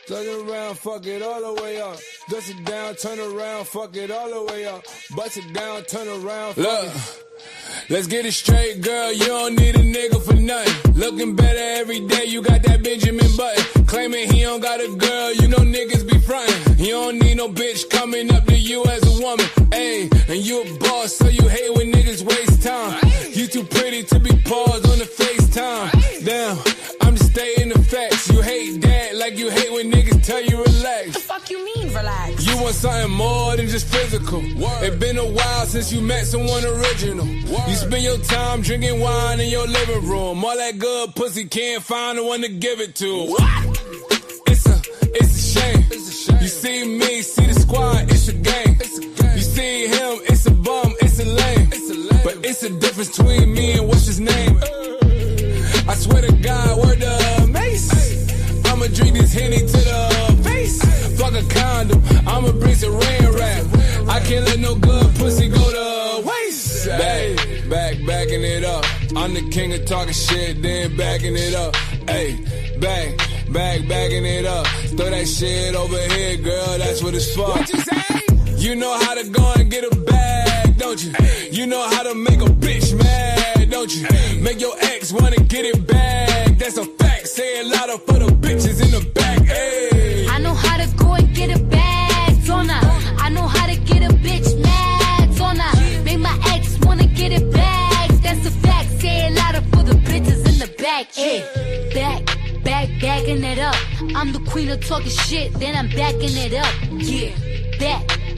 Turn it around, fuck it all the way up. Dust it down, turn around, fuck it all the way up. Bust it down, turn around, fuck it. Let's get it straight, girl, you don't need a nigga for nothing. Looking better every day, you got that Benjamin Button. Claiming he don't got a girl, you know niggas be frontin'. You don't need no bitch coming up to you as a woman. Ayy, and you a boss, so you hate when niggas waste time. You too pretty to be paused on the FaceTime. Damn, I'm just stating the facts. You hate that like you hate when niggas tell you relax. The fuck you mean relax? You want something more than just physical. It been a while since you met someone original. You spend your time drinking wine in your living room. All that good pussy can't find the one to give it to. What? It's a shame. You see me, see the squad, it's a game. You see him, it's a bum, it's a lame. But it's a difference between me and what's his name. I swear to God, word to Mace. I'ma drink this Henny to the face. Fuck a condom, I'ma bring some rain rap. I can't let no good pussy go to waste. Backing it up. I'm the king of talking shit, then backing it up. Ayy, backing it up. Throw that shit over here, girl, that's what it's for. What you say? You know how to go and get a bag, don't you? You know how to make a bitch mad, don't you? Make your ex wanna get it back, that's a fact. Say it louder for the bitches in the back, ayy. I know how to go and get a bag, don't I? I know how to get a bitch mad, don't I? Make my ex wanna get it back, that's a fact. Say it louder for the bitches in the back, ayy. Backing it up. I'm the queen of talking shit, then I'm backing it up, yeah.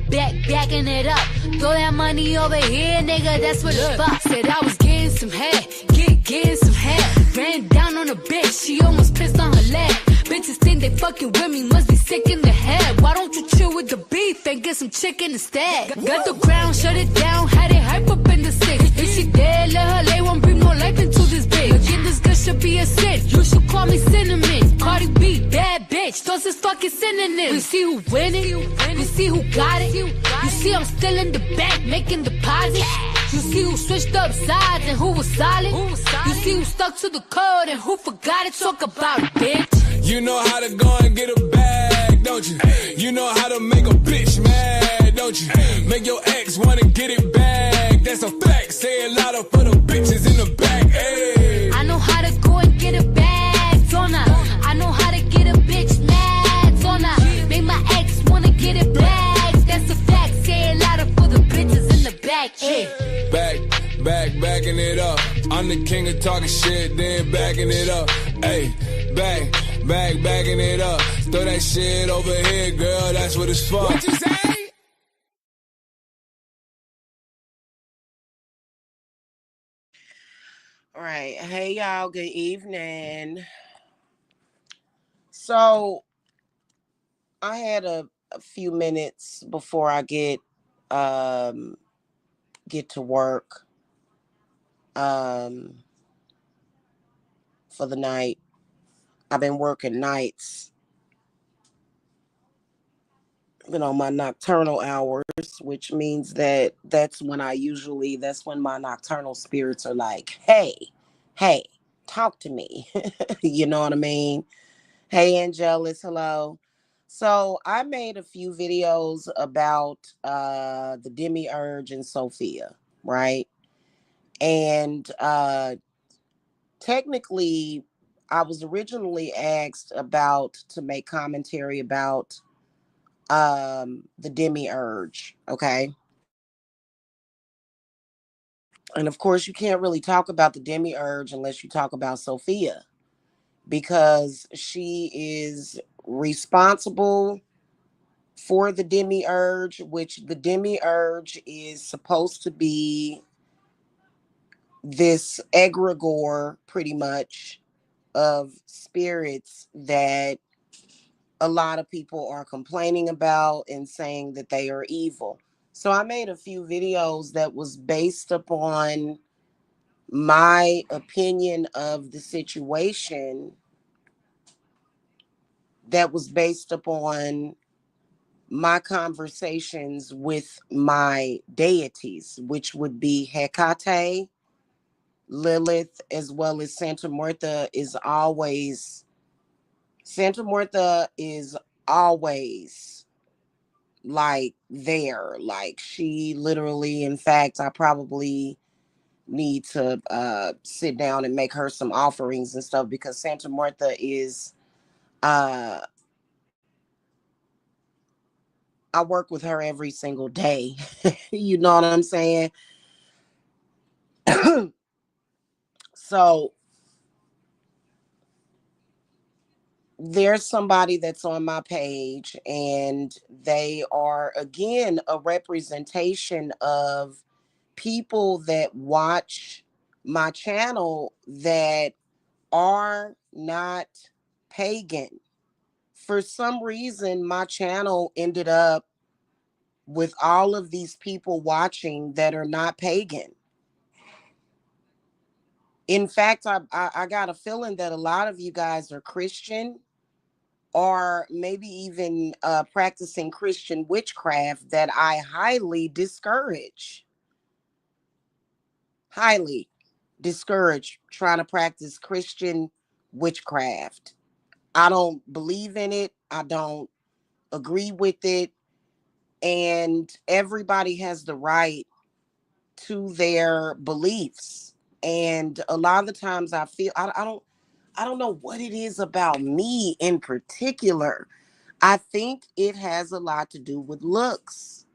Backing it up. Throw that money over here, nigga, that's what it's for. Said I was getting some head, getting some head. Ran down on a bitch, she almost pissed on her leg. Bitches think they fucking with me, must be sick in the head. Why don't you chill with the beef and get some chicken instead? Got the ground, shut it down, had it hype up in the six. If she dead, let her lay, won't bring more life into this bitch. Again, this girl should be a sin, you should call me Cinnamon. Cardi B, bad bitch, those is fucking synonyms. We see who winning, we see who got it. You see I'm still in the back making deposits. You see who switched up sides and who was solid. You see who stuck to the code and who forgot it. Talk about it, bitch. You know how to go and get a bag, don't you? You know how to make a bitch mad, don't you? Make your ex wanna get it back, that's a fact. Say it louder for the bitches in the back, ayy. I know how to go and get a bag, don't I? I know how to get a bitch mad, don't I? Make my ex wanna get it back, that's a fact. Say it louder for the bitches in the back, ayy. Backing it up. I'm the king of talking shit, then backing it up. Ayy, backing it up. Throw that shit over here, girl, that's what it's for. What you say? All right. Hey, y'all. Good evening. So, I had a few minutes before I get to work for the night. I've been working nights. Been on my nocturnal hours, which means that's when my nocturnal spirits are like, hey, talk to me. You know what I mean? Hey, Angelus, hello. So I made a few videos about the Demiurge and Sophia, right? And technically, I was originally asked to make commentary about the Demiurge, okay? And of course, you can't really talk about the Demiurge unless you talk about Sophia, because she is responsible for the Demiurge, which the Demiurge is supposed to be this egregore, pretty much, of spirits that a lot of people are complaining about and saying that they are evil. So I made a few videos that was based upon my opinion of the situation, that was based upon my conversations with my deities, which would be Hecate, Lilith, as well as Santa Martha is always Santa Martha is always like there. Like she literally, in fact, I probably need to sit down and make her some offerings and stuff because Santa Martha is uh I work with her every single day. You know what I'm saying? So there's somebody that's on my page and they are again a representation of people that watch my channel that are not pagan. For some reason my channel ended up with all of these people watching that are not pagan. In fact, I got a feeling that a lot of you guys are Christian or maybe even practicing Christian witchcraft that I highly discourage. Highly discourage trying to practice Christian witchcraft. I don't believe in it. I don't agree with it. And everybody has the right to their beliefs. And a lot of the times I feel I don't know what it is about me in particular. I think it has a lot to do with looks.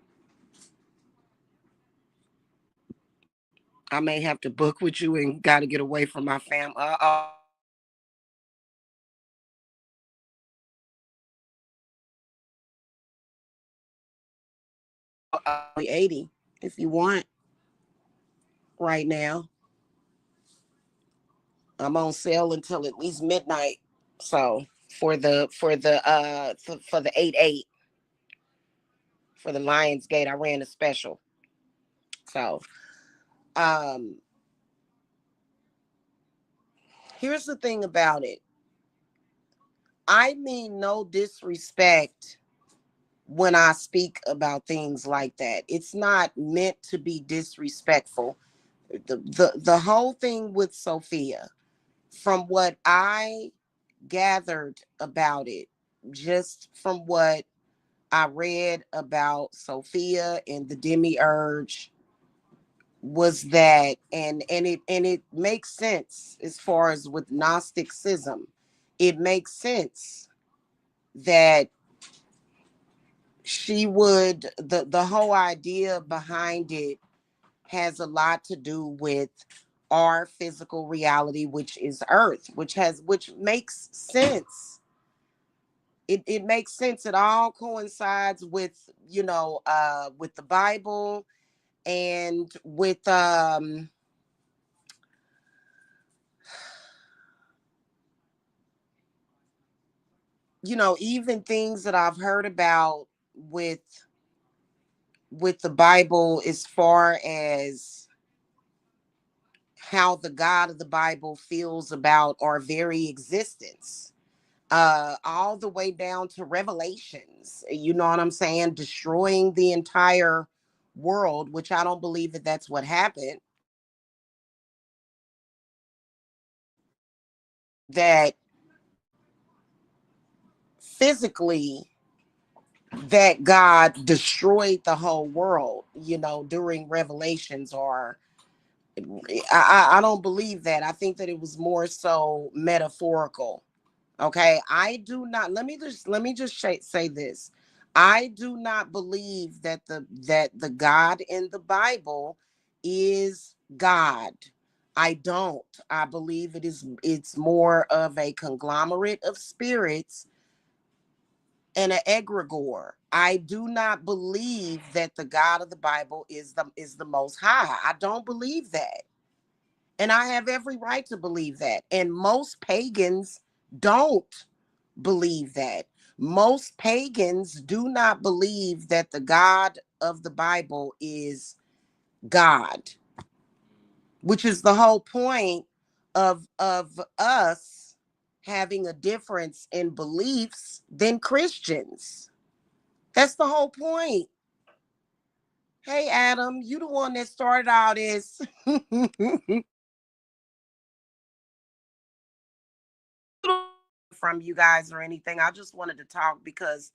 I may have to book with you and got to get away from my family. 80 if you want right now. I'm on sale until at least midnight. So for the 8-8 for the Lionsgate, I ran a special. So um here's the thing about it. I mean no disrespect when I speak about things like that. It's not meant to be disrespectful. The whole thing with Sophia, from what I gathered about it, just from what I read about Sophia and the demiurge, was that and it makes sense as far as with Gnosticism. It makes sense that she would the whole idea behind it has a lot to do with our physical reality, which is earth, which makes sense. It makes sense. It all coincides with with the Bible and with even things that I've heard about with the Bible as far as how the God of the Bible feels about our very existence, all the way down to Revelations. You know what I'm saying? Destroying the entire world, which I don't believe that that's what happened. That physically, that God destroyed the whole world, during Revelations, or I don't believe that. I think that it was more so metaphorical. Okay, I do not. Let me just say this. I do not believe that the God in the Bible is God. I don't. I believe it's more of a conglomerate of spirits and an egregore. I do not believe that the God of the Bible is the most high. I don't believe that. And I have every right to believe that. And most pagans don't believe that. Most pagans do not believe that the God of the Bible is God, which is the whole point of us having a difference in beliefs than Christians. That's the whole point. Hey Adam, you the one that started all this. from you guys or anything. I just wanted to talk because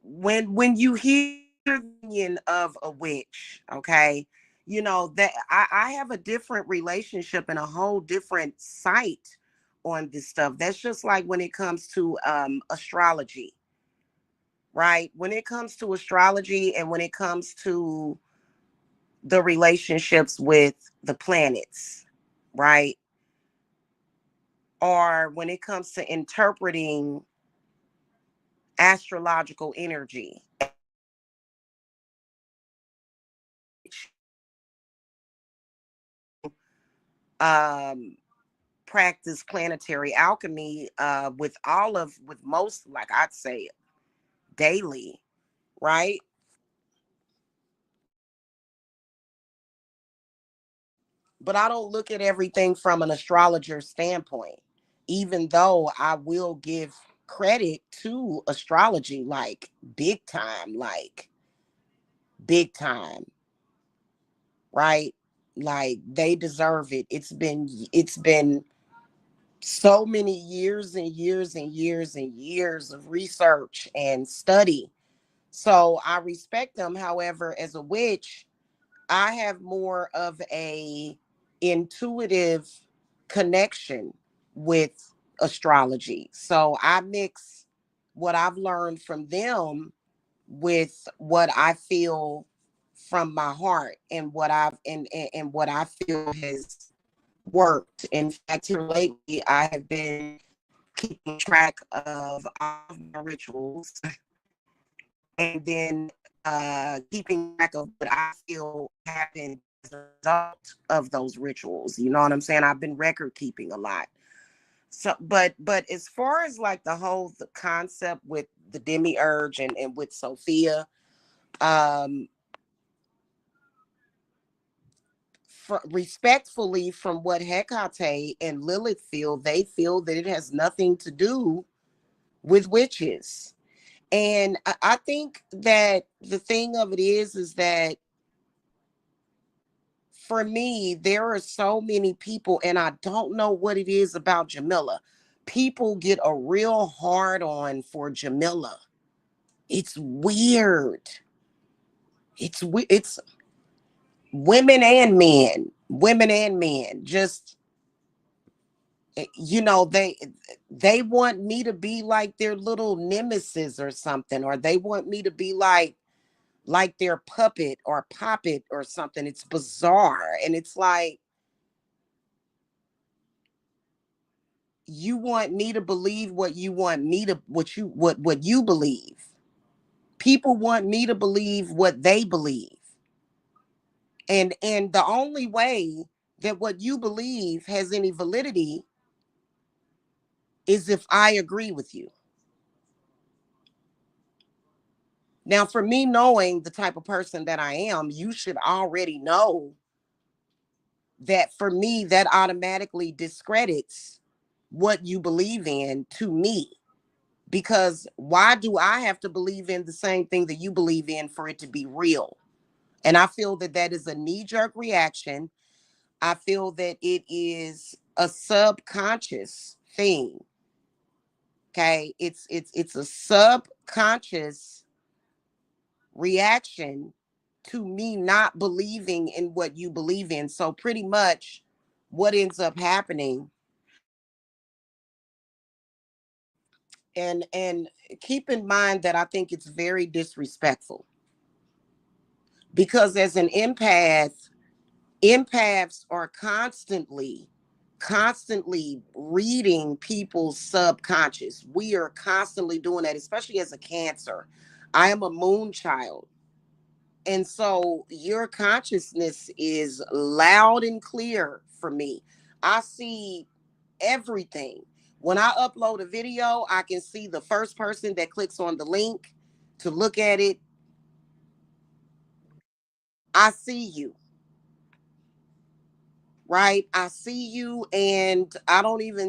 when you hear the opinion of a witch, okay, you know that I have a different relationship and a whole different sight on this stuff. That's just like when it comes to astrology, right? When it comes to astrology and when it comes to the relationships with the planets, right? Or when it comes to interpreting astrological energy, um practice planetary alchemy with most, like I'd say, daily, right? But I don't look at everything from an astrologer standpoint, even though I will give credit to astrology, like big time, right? Like they deserve it. It's been so many years and years and years and years of research and study. So I respect them. However, as a witch, I have more of a intuitive connection with astrology. So I mix what I've learned from them with what I feel from my heart and and what I feel has worked. In fact, here lately I have been keeping track of all of my rituals and then keeping track of what I feel happened as a result of those rituals. You know what I'm saying? I've been record keeping a lot. So, but as far as like the concept with the demiurge and with Sophia, um, respectfully, from what Hecate and Lilith feel, they feel that it has nothing to do with witches. And I think that the thing of it is that for me, there are so many people, and I don't know what it is about Jamila. People get a real hard on for Jamila. It's weird. It's women and men. Just you know, they want me to be like their little nemesis or something, or they want me to be like their puppet or poppet or something. It's bizarre. And it's like, you want me to believe what you want me to what you believe. People want me to believe what they believe. And the only way that what you believe has any validity is if I agree with you. Now, for me, knowing the type of person that I am, you should already know that for me, that automatically discredits what you believe in to me. Because why do I have to believe in the same thing that you believe in for it to be real? And I feel that that is a knee-jerk reaction. I feel that it is a subconscious thing. Okay, it's a subconscious reaction to me not believing in what you believe in. So pretty much what ends up happening, and keep in mind that I think it's very disrespectful, because as an empath, empaths are constantly reading people's subconscious. We are constantly doing that, especially as a Cancer. I am a moon child. And so your consciousness is loud and clear for me. I see everything. When I upload a video, I can see the first person that clicks on the link to look at it. I see you, right? I see you, and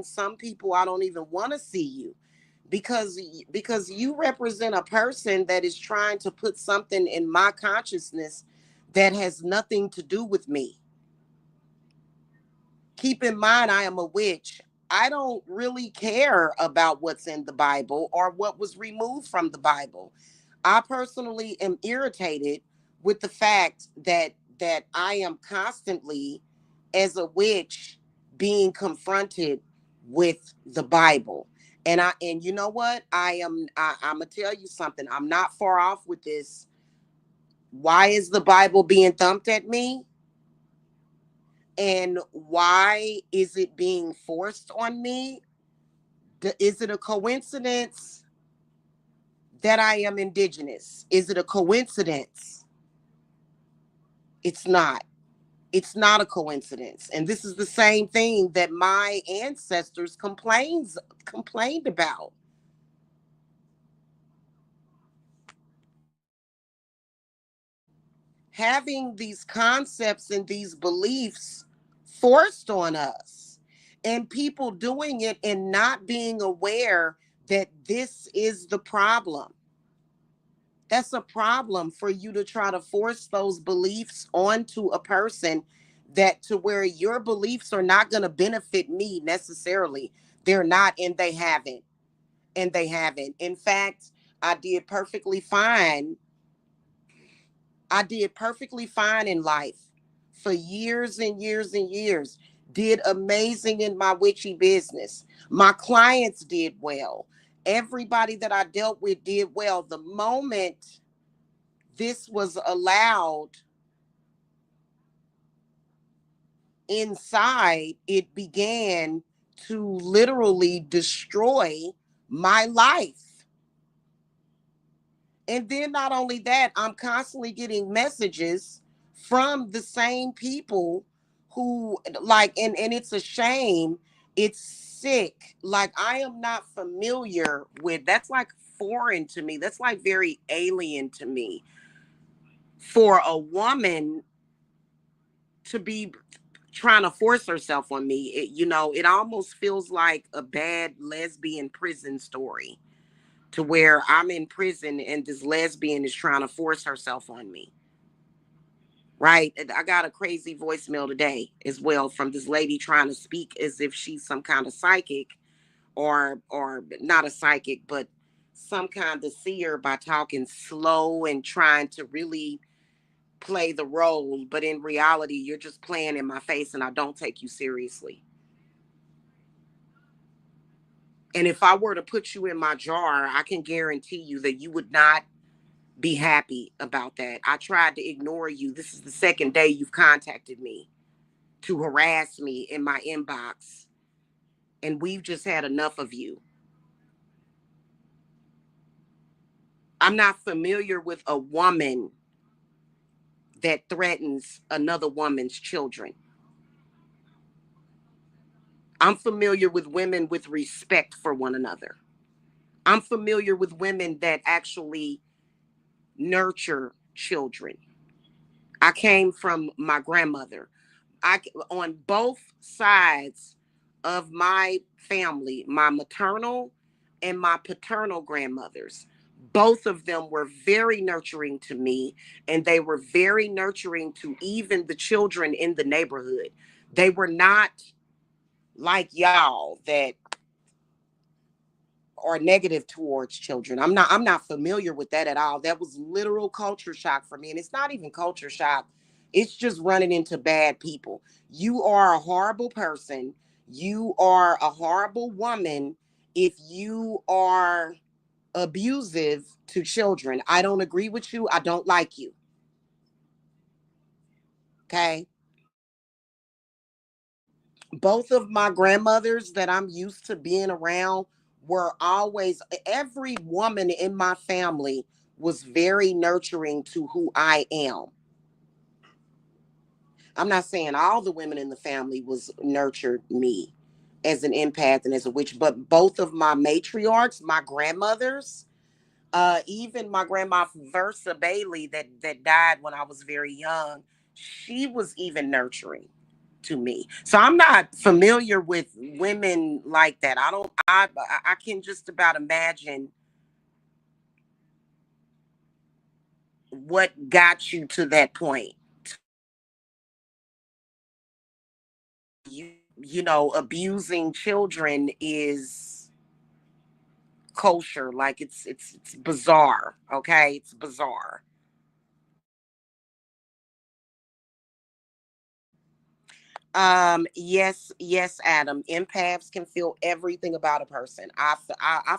some people, I don't even want to see you, because you represent a person that is trying to put something in my consciousness that has nothing to do with me. Keep in mind, I am a witch. I don't really care about what's in the Bible or what was removed from the Bible. I personally am irritated with the fact that I am constantly, as a witch, being confronted with the Bible. And you know what? I'm gonna tell you something. I'm not far off with this. Why is the Bible being thumped at me? And why is it being forced on me? Is it a coincidence that I am indigenous? Is it a coincidence? It's not. It's not a coincidence. And this is the same thing that my ancestors complained about. Having these concepts and these beliefs forced on us, and people doing it and not being aware that this is the problem. That's a problem for you to try to force those beliefs onto a person, that to where your beliefs are not going to benefit me necessarily. They're not, and they haven't. And they haven't. In fact, I did perfectly fine. I did perfectly fine in life for years and years and years. Did amazing in my witchy business. My clients did well. Everybody that I dealt with did well. The moment this was allowed inside, it began to literally destroy my life. And then not only that, I'm constantly getting messages from the same people who like, and it's a shame. It's sick. Like, I am not familiar with, that's like foreign to me. That's like very alien to me for a woman to be trying to force herself on me. It almost feels like a bad lesbian prison story, to where I'm in prison and this lesbian is trying to force herself on me. Right? I got a crazy voicemail today as well from this lady trying to speak as if she's some kind of psychic, or not a psychic, but some kind of seer, by talking slow and trying to really play the role, but in reality you're just playing in my face and I don't take you seriously. And if I were to put you in my jar, I can guarantee you that you would not be happy about that. I tried to ignore you. This is the second day you've contacted me to harass me in my inbox, and we've just had enough of you. I'm not familiar with a woman that threatens another woman's children. I'm familiar with women with respect for one another. I'm familiar with women that actually nurture children. I came from my grandmother. On both sides of my family, my maternal and my paternal grandmothers, both of them were very nurturing to me, and they were very nurturing to even the children in the neighborhood. They were not like y'all that are negative towards children. I'm not familiar with that at all. That was literal culture shock for me. And it's not even culture shock. It's just running into bad people. You are a horrible person. You are a horrible woman if you are abusive to children. I don't agree with you. I don't like you. Okay? Both of my grandmothers that I'm used to being around were always, every woman in my family was very nurturing to who I am. I'm not saying all the women in the family was nurtured me as an empath and as a witch, but both of my matriarchs, my grandmothers, even my grandma Versa Bailey that died when I was very young, she was even nurturing to me. So I'm not familiar with women like that. I can just about imagine what got you to that point. abusing children is kosher. Like it's bizarre. Okay, it's bizarre. Yes, Adam. Empaths can feel everything about a person. I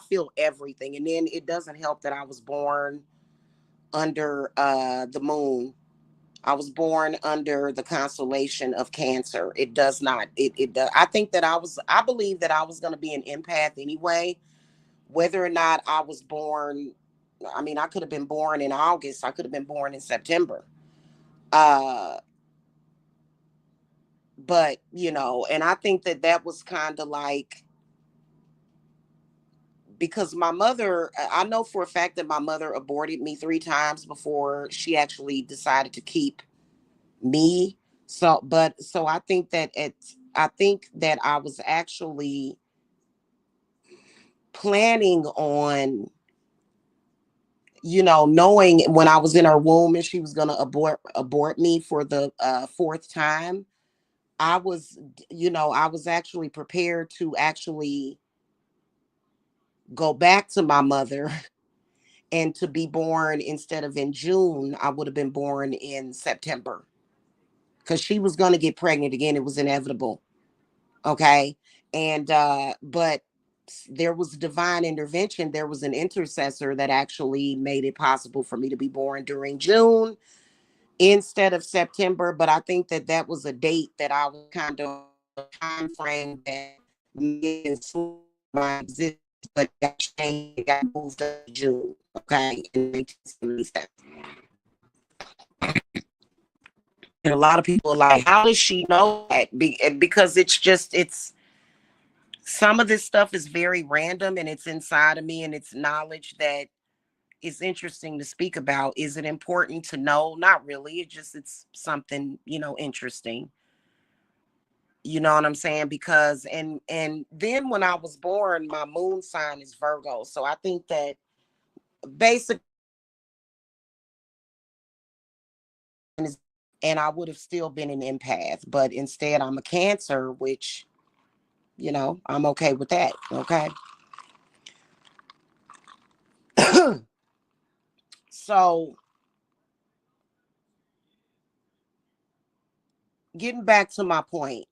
feel everything, and then it doesn't help that I was born under the moon. I was born under the constellation of Cancer. It does not. It does. I believe that I was going to be an empath anyway, whether or not I was born. I mean, I could have been born in August. I could have been born in September. Uh, but and I think that that was kind of like, because my mother, I know for a fact that my mother aborted me 3 times before she actually decided to keep me. So I think that I was actually planning on, knowing when I was in her womb and she was going to abort me for the 4th time. I was, I was actually prepared to actually go back to my mother and to be born, instead of in June, I would have been born in September, because she was going to get pregnant again. It was inevitable. Okay. And, but there was divine intervention. There was an intercessor that actually made it possible for me to be born during June instead of September. But I think that that was a date that I was kind of a time frame that my existence, but it got changed, it got moved up to June. Okay. In 1977. And a lot of people are like, how does she know that? Because it's some of this stuff is very random and it's inside of me, and it's knowledge that is interesting to speak about. Is it important to know? Not really. It's something, interesting. You know what I'm saying? Because and then when I was born, my moon sign is Virgo. So I think that basically, and I would have still been an empath, but instead I'm a Cancer, which, I'm okay with that. Okay. So getting back to my point,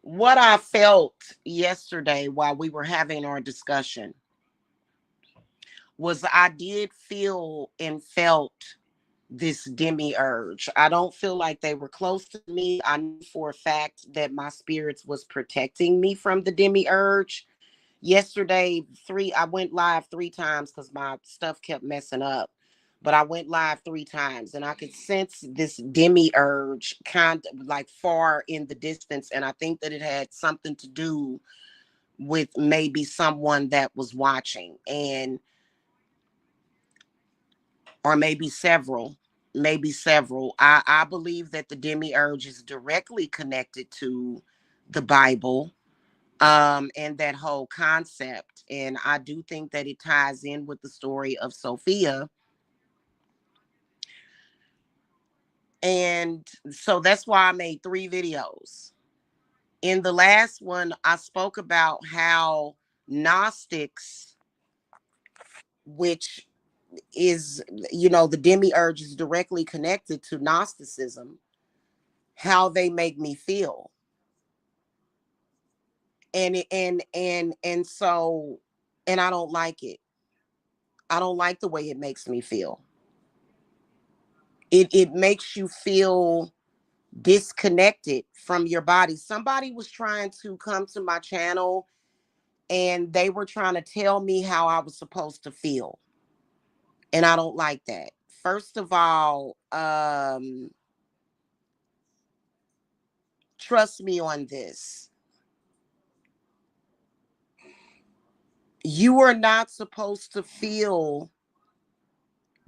what I felt yesterday while we were having our discussion was I did feel and felt this demiurge. I don't feel like they were close to me. I knew for a fact that my spirits was protecting me from the demiurge. Yesterday, I went live 3 times because my stuff kept messing up. But I went live 3 times and I could sense this demiurge kind of like far in the distance. And I think that it had something to do with maybe someone that was watching, and or maybe several. I believe that the demiurge is directly connected to the Bible, and that whole concept. And I do think that it ties in with the story of Sophia. And so that's why I made 3 videos. In the last one, I spoke about how Gnostics, which is, the demiurge is directly connected to Gnosticism, how they make me feel. And I don't like it. I don't like the way it makes me feel. It makes you feel disconnected from your body. Somebody was trying to come to my channel and they were trying to tell me how I was supposed to feel. And I don't like that. First of all, trust me on this. You are not supposed to feel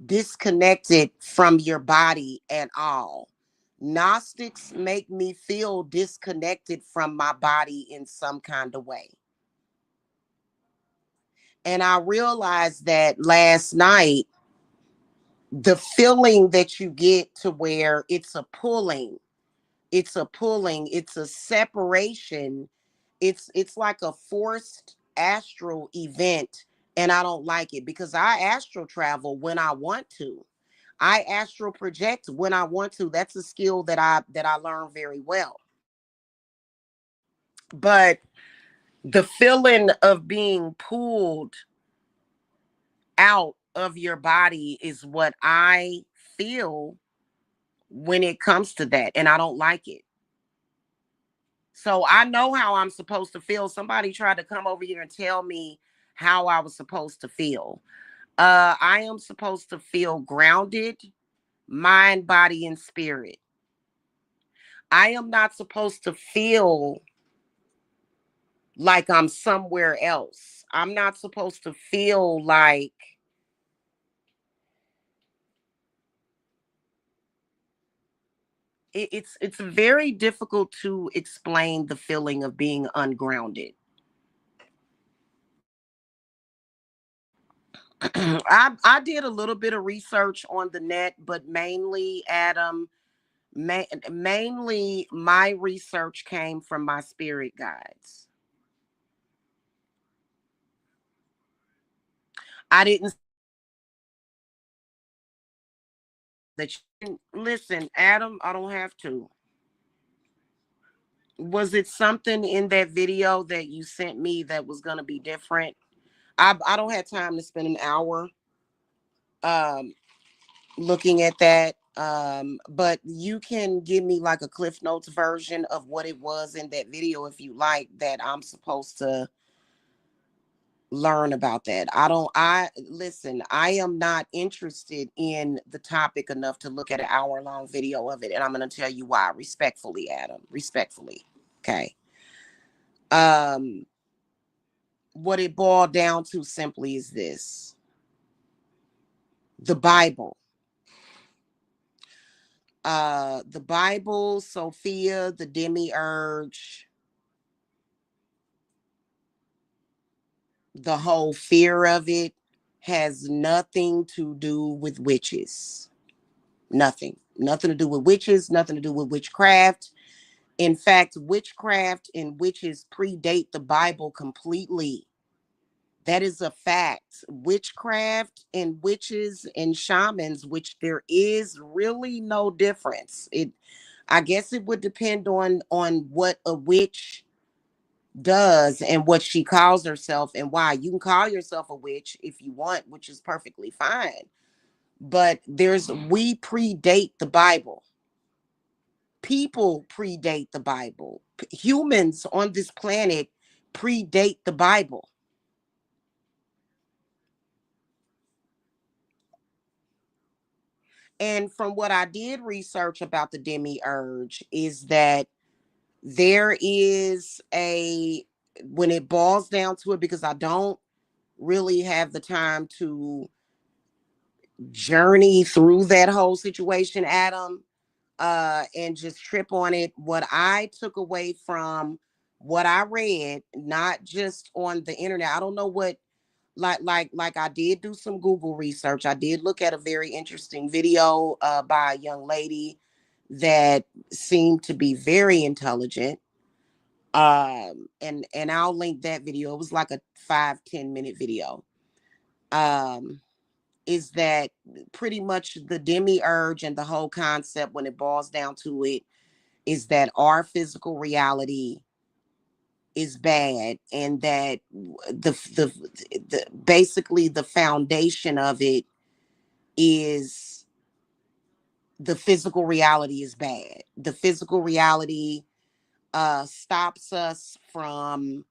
disconnected from your body at all. Gnostics make me feel disconnected from my body in some kind of way. And I realized that last night, the feeling that you get to where it's a pulling, it's a separation. It's like a forced astral event. And I don't like it because I astral travel when I want to. I astral project when I want to. That's a skill that I learned very well. But the feeling of being pulled out of your body is what I feel when it comes to that. And I don't like it. So I know how I'm supposed to feel. Somebody tried to come over here and tell me how I was supposed to feel. I am supposed to feel grounded, mind, body, and spirit. I am not supposed to feel like I'm somewhere else. I'm not supposed to feel like it's very difficult to explain the feeling of being ungrounded. I did a little bit of research on the net, but mainly, Adam, mainly my research came from my spirit guides. I didn't that listen, Adam. I don't have to. Was it something in that video that you sent me that was gonna be different? I don't have time to spend an hour um looking at that. But you can give me like a Cliff Notes version of what it was in that video if you like, that I'm supposed to learn about that. I listen, I am not interested in the topic enough to look at an hour-long video of it. And I'm gonna tell you why, respectfully, Adam. Respectfully. Okay. Um, what it boiled down to simply is this: the Bible. The Bible, Sophia, the demiurge, the whole fear of it has nothing to do with witches. Nothing. Nothing to do with witches, nothing to do with witchcraft. In fact, witchcraft and witches predate the Bible completely. That is a fact. Witchcraft and witches and shamans, which there is really no difference. I guess it would depend on what a witch does and what she calls herself and why. You can call yourself a witch if you want, which is perfectly fine. But we predate the Bible. People predate the Bible. Humans on this planet predate the Bible. And from what I did research about the demiurge is that there is when it boils down to it, because I don't really have the time to journey through that whole situation, Adam, and just trip on it. What I took away from what I read, not just on the internet, I don't know what, like I did do some Google research. I did look at a very interesting video by a young lady that seemed to be very intelligent. And I'll link that video. It was like a 5-10 minute video. Is that pretty much the demiurge and the whole concept, when it boils down to it, is that our physical reality is bad, and that the basically the foundation of it is the physical reality is bad. The physical reality stops us from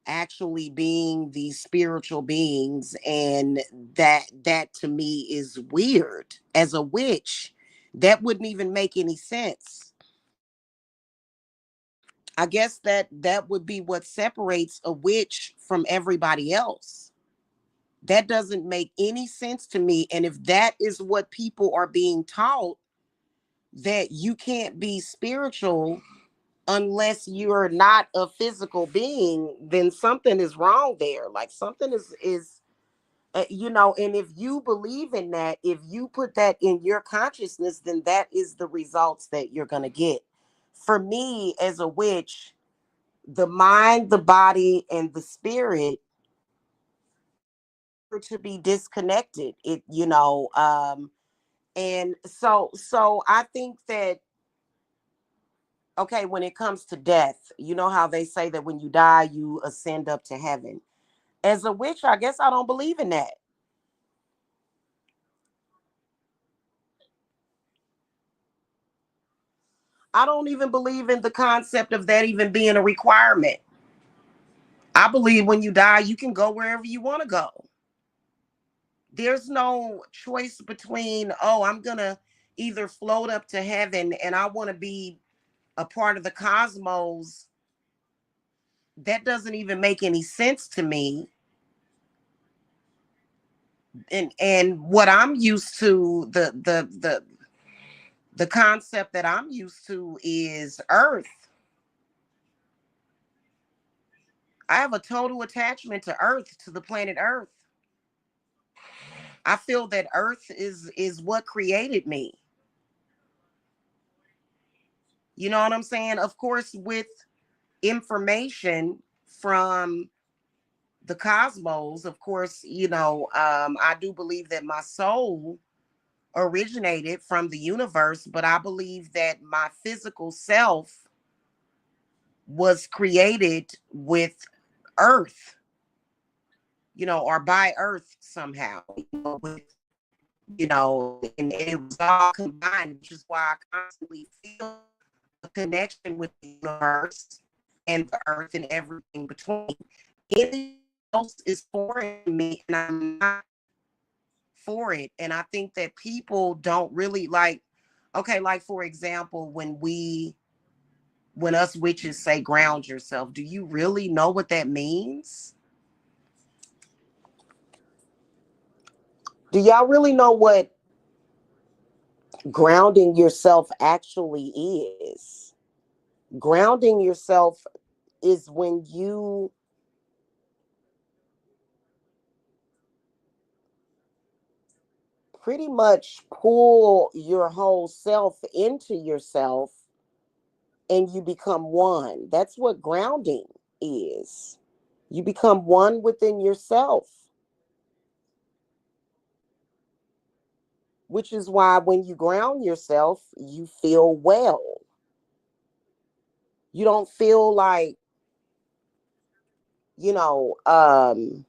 actually being these spiritual beings, and that to me is weird. As a witch, that wouldn't even make any sense. I guess that would be what separates a witch from everybody else. That doesn't make any sense to me. And if that is what people are being taught, that you can't be spiritual unless you're not a physical being, then something is wrong there. Like something is And if you believe in that, if you put that in your consciousness, then that is the results that you're going to get. For me, as a witch, the mind, the body, and the spirit are to be disconnected. And so I think that, okay, when it comes to death, you know how they say that when you die, you ascend up to heaven. As a witch, I guess I don't believe in that. I don't even believe in the concept of that even being a requirement. I believe when you die, you can go wherever you want to go. There's no choice between, oh, I'm going to either float up to heaven and I want to be a part of the cosmos. That doesn't even make any sense to me. And what I'm used to, the concept that I'm used to is Earth. I have a total attachment to Earth, to the planet Earth. I feel that Earth is what created me. You know what I'm saying? Of course, with information from the cosmos, of course, I do believe that my soul originated from the universe, but I believe that my physical self was created with Earth, or by Earth somehow, and it was all combined, which is why I constantly feel a connection with the universe and the Earth and everything between. Anything else is foreign to me, and I'm not for it. And I think that people don't really like, okay, like for example, when us witches say ground yourself, do you really know what that means? Do y'all really know what grounding yourself actually is? Grounding yourself is when you pretty much pull your whole self into yourself and you become one. That's what grounding is. You become one within yourself, which is why when you ground yourself, you feel well. You don't feel like, you know, um,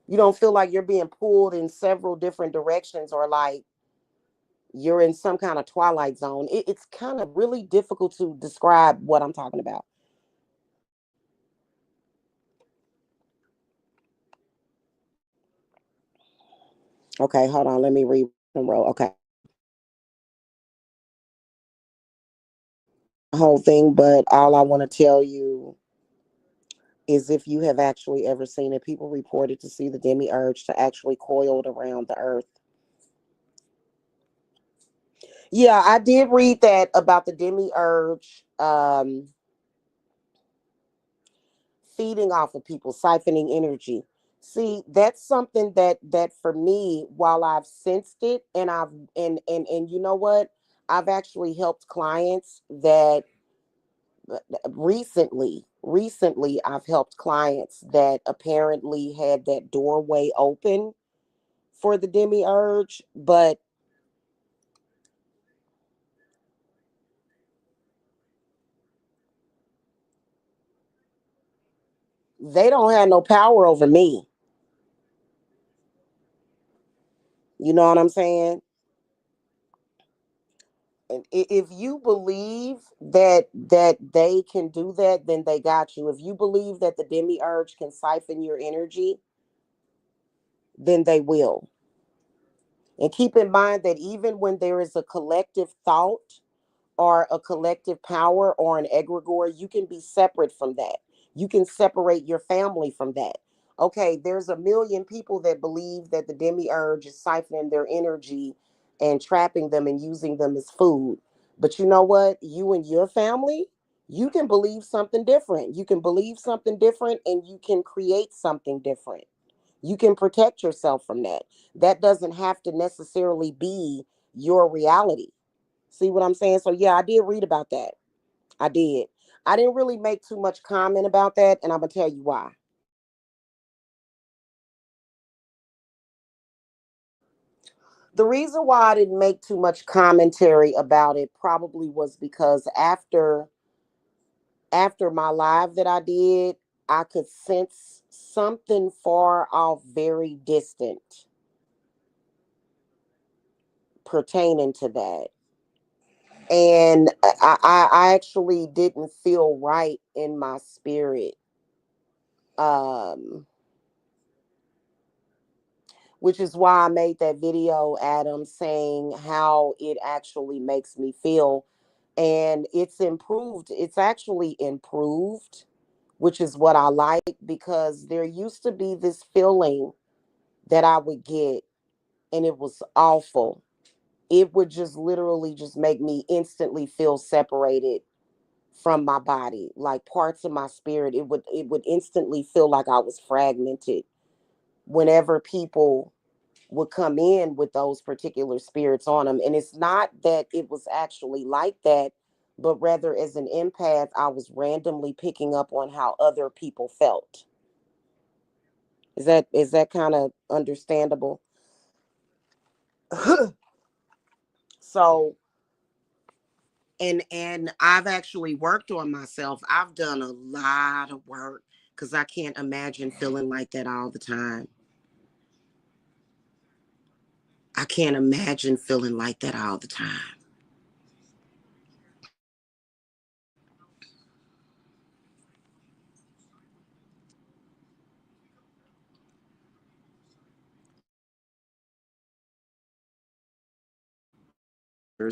you don't feel like you're being pulled in several different directions or like you're in some kind of twilight zone. It's kind of really difficult to describe what I'm talking about. Okay, hold on. Let me read the row. Okay. Whole thing, but all I want to tell you is if you have actually ever seen it, people reported to see the demiurge to actually coiled around the earth. Yeah, I did read that about the demiurge feeding off of people, siphoning energy. See, that's something that for me, while I've sensed it and I've and you know what? I've actually helped clients that recently I've helped clients that apparently had that doorway open for the demiurge, but they don't have no power over me. You know what I'm saying? And if you believe that they can do that, then they got you. If you believe that the demiurge can siphon your energy, then they will. And keep in mind that even when there is a collective thought or a collective power or an egregore, you can be separate from that. You can separate your family from that. Okay, there's a million people that believe that the demiurge is siphoning their energy and trapping them and using them as food. But you know what? You and your family, You can believe something different. You can believe something different and you can create something different. You can protect yourself from that. That doesn't have to necessarily be your reality. See what I'm saying? So, yeah, I did read about that. I did. I didn't really make too much comment about that, and I'm going to tell you why. The reason why I didn't make too much commentary about it probably was because after my live that I did, I could sense something far off, very distant pertaining to that. And I actually didn't feel right in my spirit. Um, which is why I made that video, Adam, saying how it actually makes me feel. And it's improved. It's actually improved, which is what I like, because there used to be this feeling that I would get, and it was awful. It would just literally just make me instantly feel separated from my body, like parts of my spirit. It would instantly feel like I was fragmented whenever people would come in with those particular spirits on them. And it's not that it was actually like that, but rather as an empath, I was randomly picking up on how other people felt. Is that kind of understandable? So, and I've actually worked on myself. I've done a lot of work because I can't imagine feeling like that all the time. I can't imagine feeling like that all the time.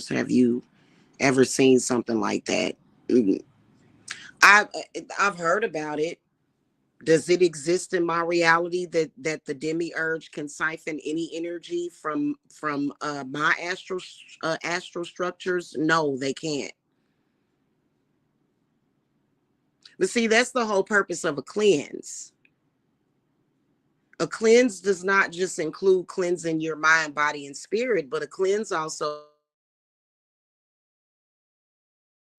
Have you ever seen something like that? Mm. I I've heard about it. Does it exist in my reality that the demiurge can siphon any energy from my astral structures? No, they can't. But see, that's the whole purpose of a cleanse. A cleanse does not just include cleansing your mind, body, and spirit, but a cleanse also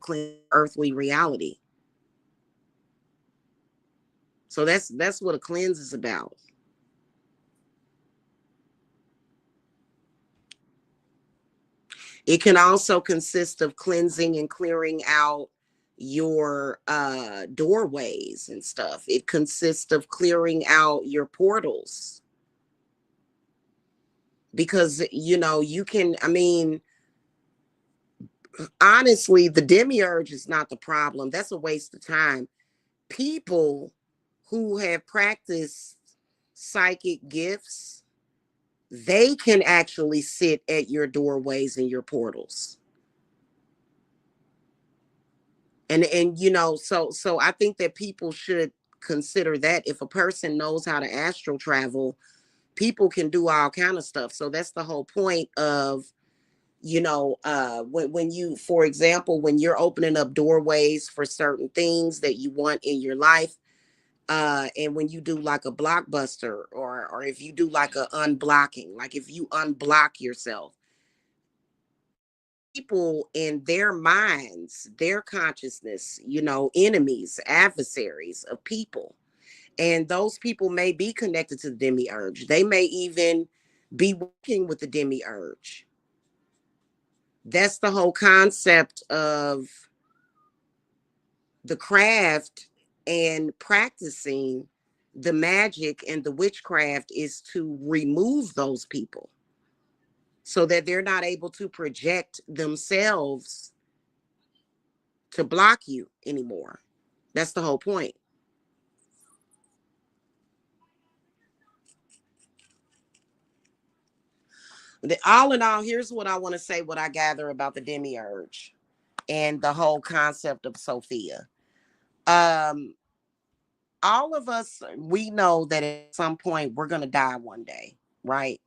cleanse earthly reality. So that's what a cleanse is about. It can also consist of cleansing and clearing out your doorways and stuff. It consists of clearing out your portals, because you can, I mean, honestly, the demiurge is not the problem. That's a waste of time. People who have practiced psychic gifts, they can actually sit at your doorways and your portals. And so I think that people should consider that if a person knows how to astral travel, people can do all kind of stuff. So that's the whole point of, when you, for example, when you're opening up doorways for certain things that you want in your life, and when you do like a blockbuster, or if you do like a unblocking, like if you unblock yourself, people in their minds, their consciousness, enemies, adversaries of people. And those people may be connected to the demiurge. They may even be working with the demiurge. That's the whole concept of the craft and practicing the magic and the witchcraft, is to remove those people so that they're not able to project themselves to block you anymore. That's the whole point. All in all, here's what I want to say, what I gather about the demiurge and the whole concept of Sophia. Um, all of us, we know that at some point we're gonna die one day, right?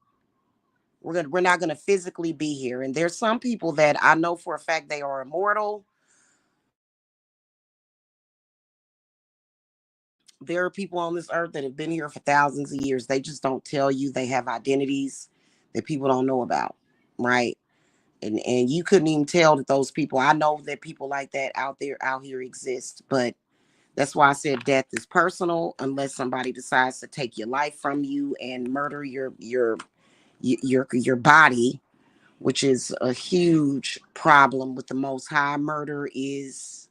We're not gonna physically be here. And there's some people that I know for a fact they are immortal. There are people on this earth that have been here for thousands of years. They just don't tell you they have identities that people don't know about, right? And you couldn't even tell that those people. I know that people like that out here exist, but that's why I said death is personal unless somebody decides to take your life from you and murder your body, which is a huge problem with the Most High. Murder is,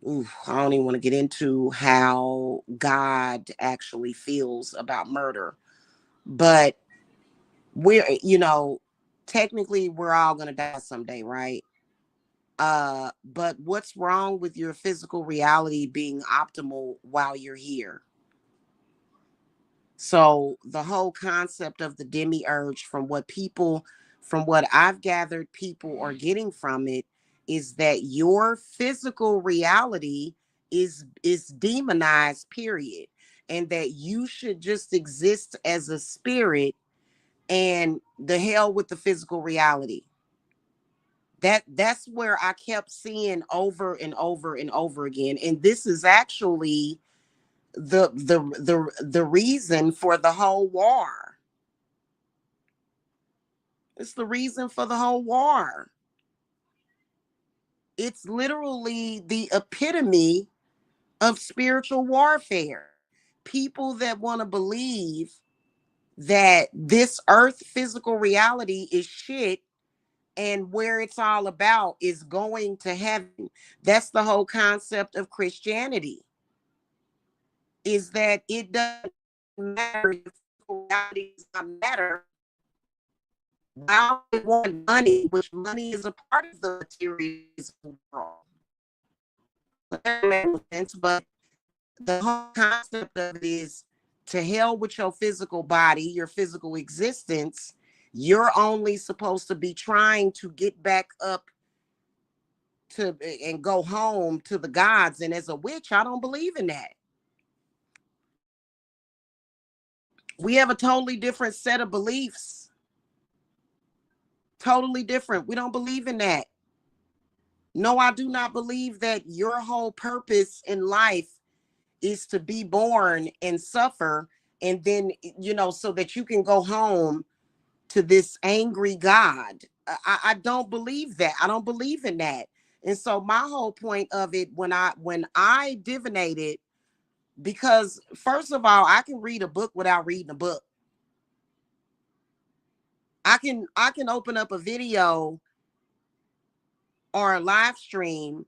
I don't even want to get into how God actually feels about murder, but technically we're all going to die someday, right? But what's wrong with your physical reality being optimal while you're here? So the whole concept of the demiurge, from what I've gathered, people are getting from it, is that your physical reality is demonized, period. And that you should just exist as a spirit, and the hell with the physical reality. That's where I kept seeing over and over and over again. And this is actually the reason for the whole war. It's the reason for the whole war. It's literally the epitome of spiritual warfare. People that want to believe that this earth physical reality is shit, and where it's all about is going to heaven. That's the whole concept of Christianity, is that it doesn't matter if reality does not matter. Now they want money, which money is a part of the materialism world. That makes no sense, but the whole concept of it is, to hell with your physical body, your physical existence. You're only supposed to be trying to get back up to and go home to the gods. And as a witch, I don't believe in that. We have a totally different set of beliefs. Totally different. We don't believe in that. No, I do not believe that your whole purpose in life is to be born and suffer, and then, so that you can go home to this angry God. I don't believe that. I don't believe in that. And so my whole point of it, when I divinated, because first of all, I can read a book without reading a book. I can open up a video or a live stream,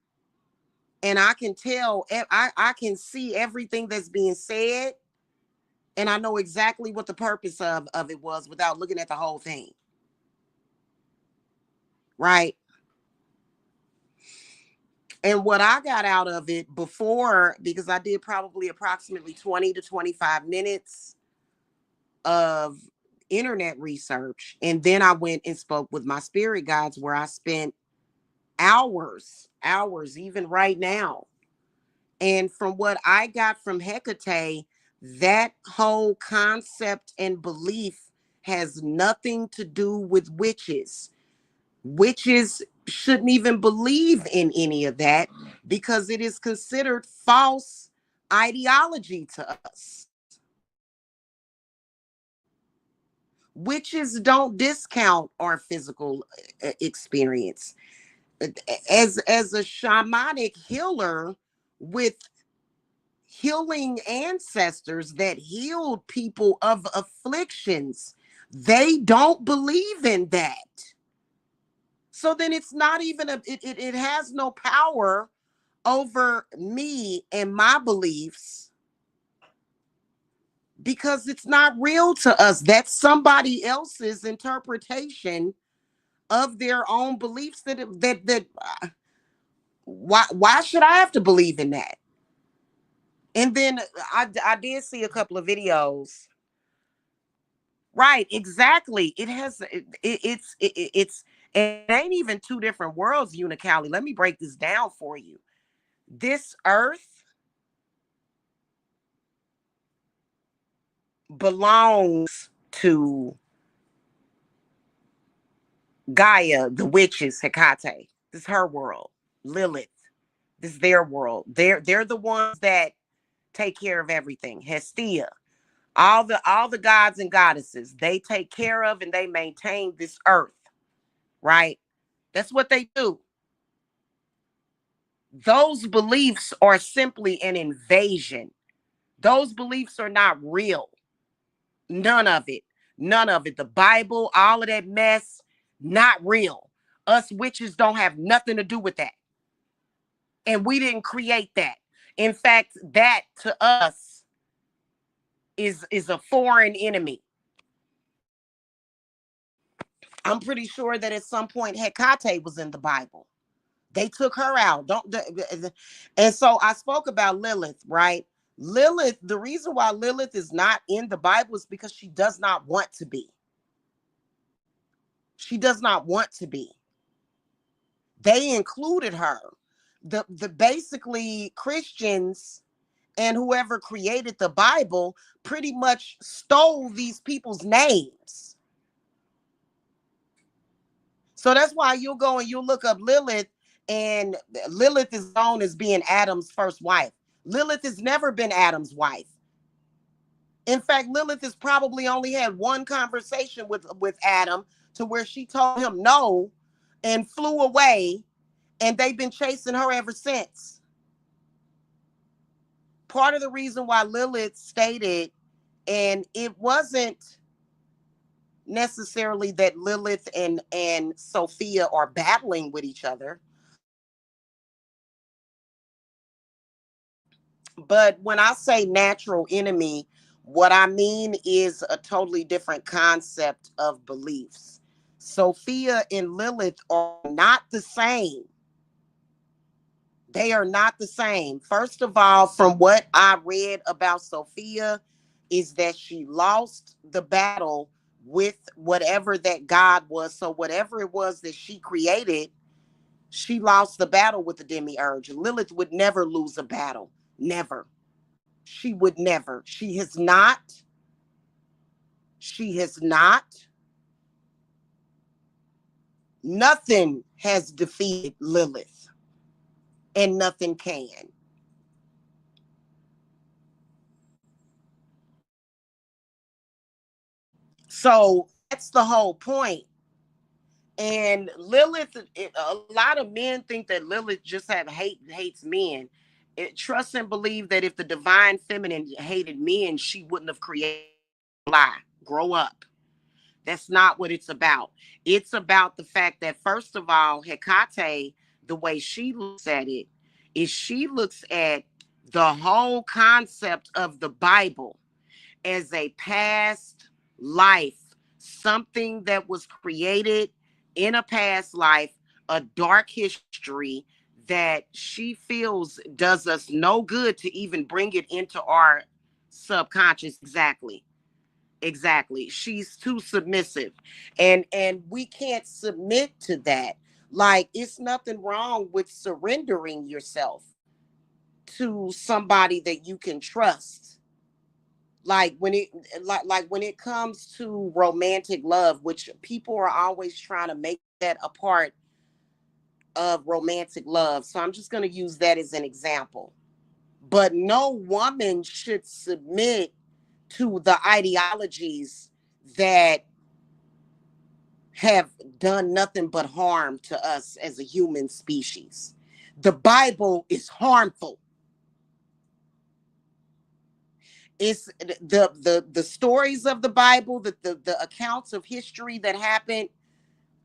and I can tell, I can see everything that's being said, and I know exactly what the purpose of it was without looking at the whole thing. Right? And what I got out of it before, because I did probably approximately 20 to 25 minutes of internet research, and then I went and spoke with my spirit guides, where I spent hours, even right now. And from what I got from Hecate, that whole concept and belief has nothing to do with witches. Witches shouldn't even believe in any of that, because it is considered false ideology to us. Witches don't discount our physical experience. As a shamanic healer with healing ancestors that healed people of afflictions, they don't believe in that. So then it's not even it has no power over me and my beliefs, because it's not real to us. That's somebody else's interpretation of their own beliefs. Why should I have to believe in that? And then I did see a couple of videos. Right, exactly. It ain't even two different worlds, Unicali. Let me break this down for you. This earth belongs to Gaia, the witches, Hecate. This is her world. Lilith, this is their world. They're the ones that take care of everything. Hestia, all the gods and goddesses, they take care of and they maintain this earth, right? That's what they do. Those beliefs are simply an invasion. Those beliefs are not real. None of it. None of it. The Bible, all of that mess, not real. Us witches don't have nothing to do with that. And we didn't create that. In fact, that to us is a foreign enemy. I'm pretty sure that at some point Hecate was in the Bible. They took her out. And so I spoke about Lilith, right? Lilith, the reason why Lilith is not in the Bible is because she does not want to be. She does not want to be. They included her. The basically Christians and whoever created the Bible pretty much stole these people's names. So that's why you'll go and you'll look up Lilith, and Lilith is known as being Adam's first wife. Lilith has never been Adam's wife. In fact, Lilith has probably only had one conversation with Adam to where she told him no and flew away, and they've been chasing her ever since. Part of the reason why Lilith stated, and it wasn't necessarily that Lilith and Sophia are battling with each other, but when I say natural enemy, what I mean is a totally different concept of beliefs. Sophia and Lilith are not the same. They are not the same. First of all, from what I read about Sophia, is that she lost the battle with whatever that God was. So whatever it was that she created, she lost the battle with the demiurge. Lilith would never lose a battle. Never. She would never. She has not. She has not. Nothing has defeated Lilith, and nothing can. So that's the whole point. And Lilith, a lot of men think that Lilith just hates men. Trust and believe that if the divine feminine hated men, she wouldn't have created. Lie. Grow up. That's not what it's about. It's about the fact that, first of all, Hecate, the way she looks at it, is she looks at the whole concept of the Bible as a past life, something that was created in a past life, a dark history that she feels does us no good to even bring it into our subconscious. Exactly. She's too submissive. And we can't submit to that. Like, it's nothing wrong with surrendering yourself to somebody that you can trust. Like when it comes to romantic love, which people are always trying to make that a part of romantic love. So I'm just going to use that as an example. But no woman should submit to the ideologies that have done nothing but harm to us as a human species. The Bible is harmful. It's the stories of the Bible, the accounts of history that happened,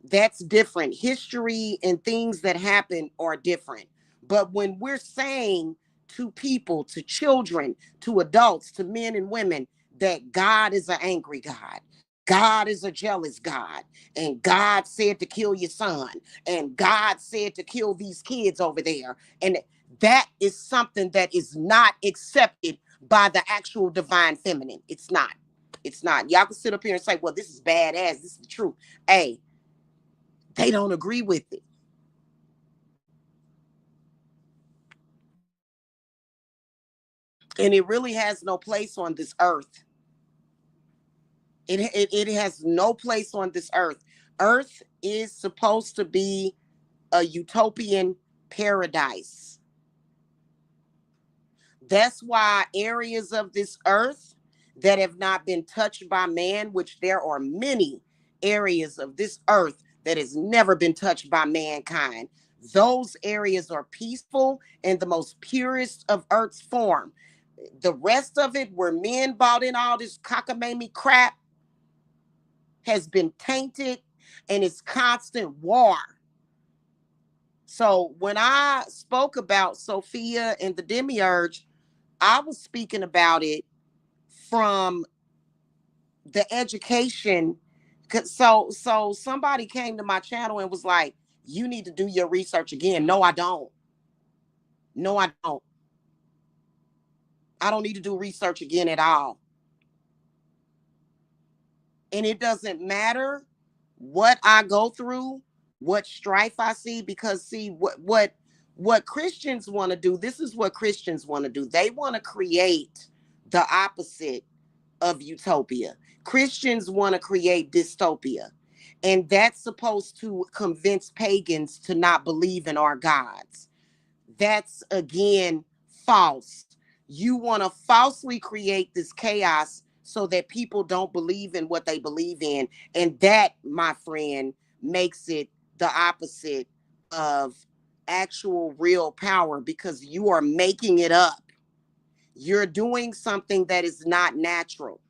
that's different. History and things that happen are different. But when we're saying to people, to children, to adults, to men and women, that God is an angry God, God is a jealous God, and God said to kill your son, and God said to kill these kids over there, and that is something that is not accepted by the actual divine feminine. It's not. It's not. Y'all can sit up here and say, well, this is badass. This is the truth. Hey, they don't agree with it. And it really has no place on this earth. It has no place on this earth. Earth is supposed to be a utopian paradise. That's why areas of this earth that have not been touched by man, which there are many areas of this earth that has never been touched by mankind, those areas are peaceful and the most purest of earth's form. The rest of it, where men bought in all this cockamamie crap, has been tainted, and it's constant war. So when I spoke about Sophia and the demiurge, I was speaking about it from the education. So somebody came to my channel and was like, you need to do your research again. No, I don't. No, I don't. I don't need to do research again at all. And it doesn't matter what I go through, what strife I see, because see what Christians want to do. This is what Christians want to do. They want to create the opposite of utopia. Christians want to create dystopia. And that's supposed to convince pagans to not believe in our gods. That's again false. You want to falsely create this chaos so that people don't believe in what they believe in. And that, my friend, makes it the opposite of actual real power, because you are making it up. You're doing something that is not natural.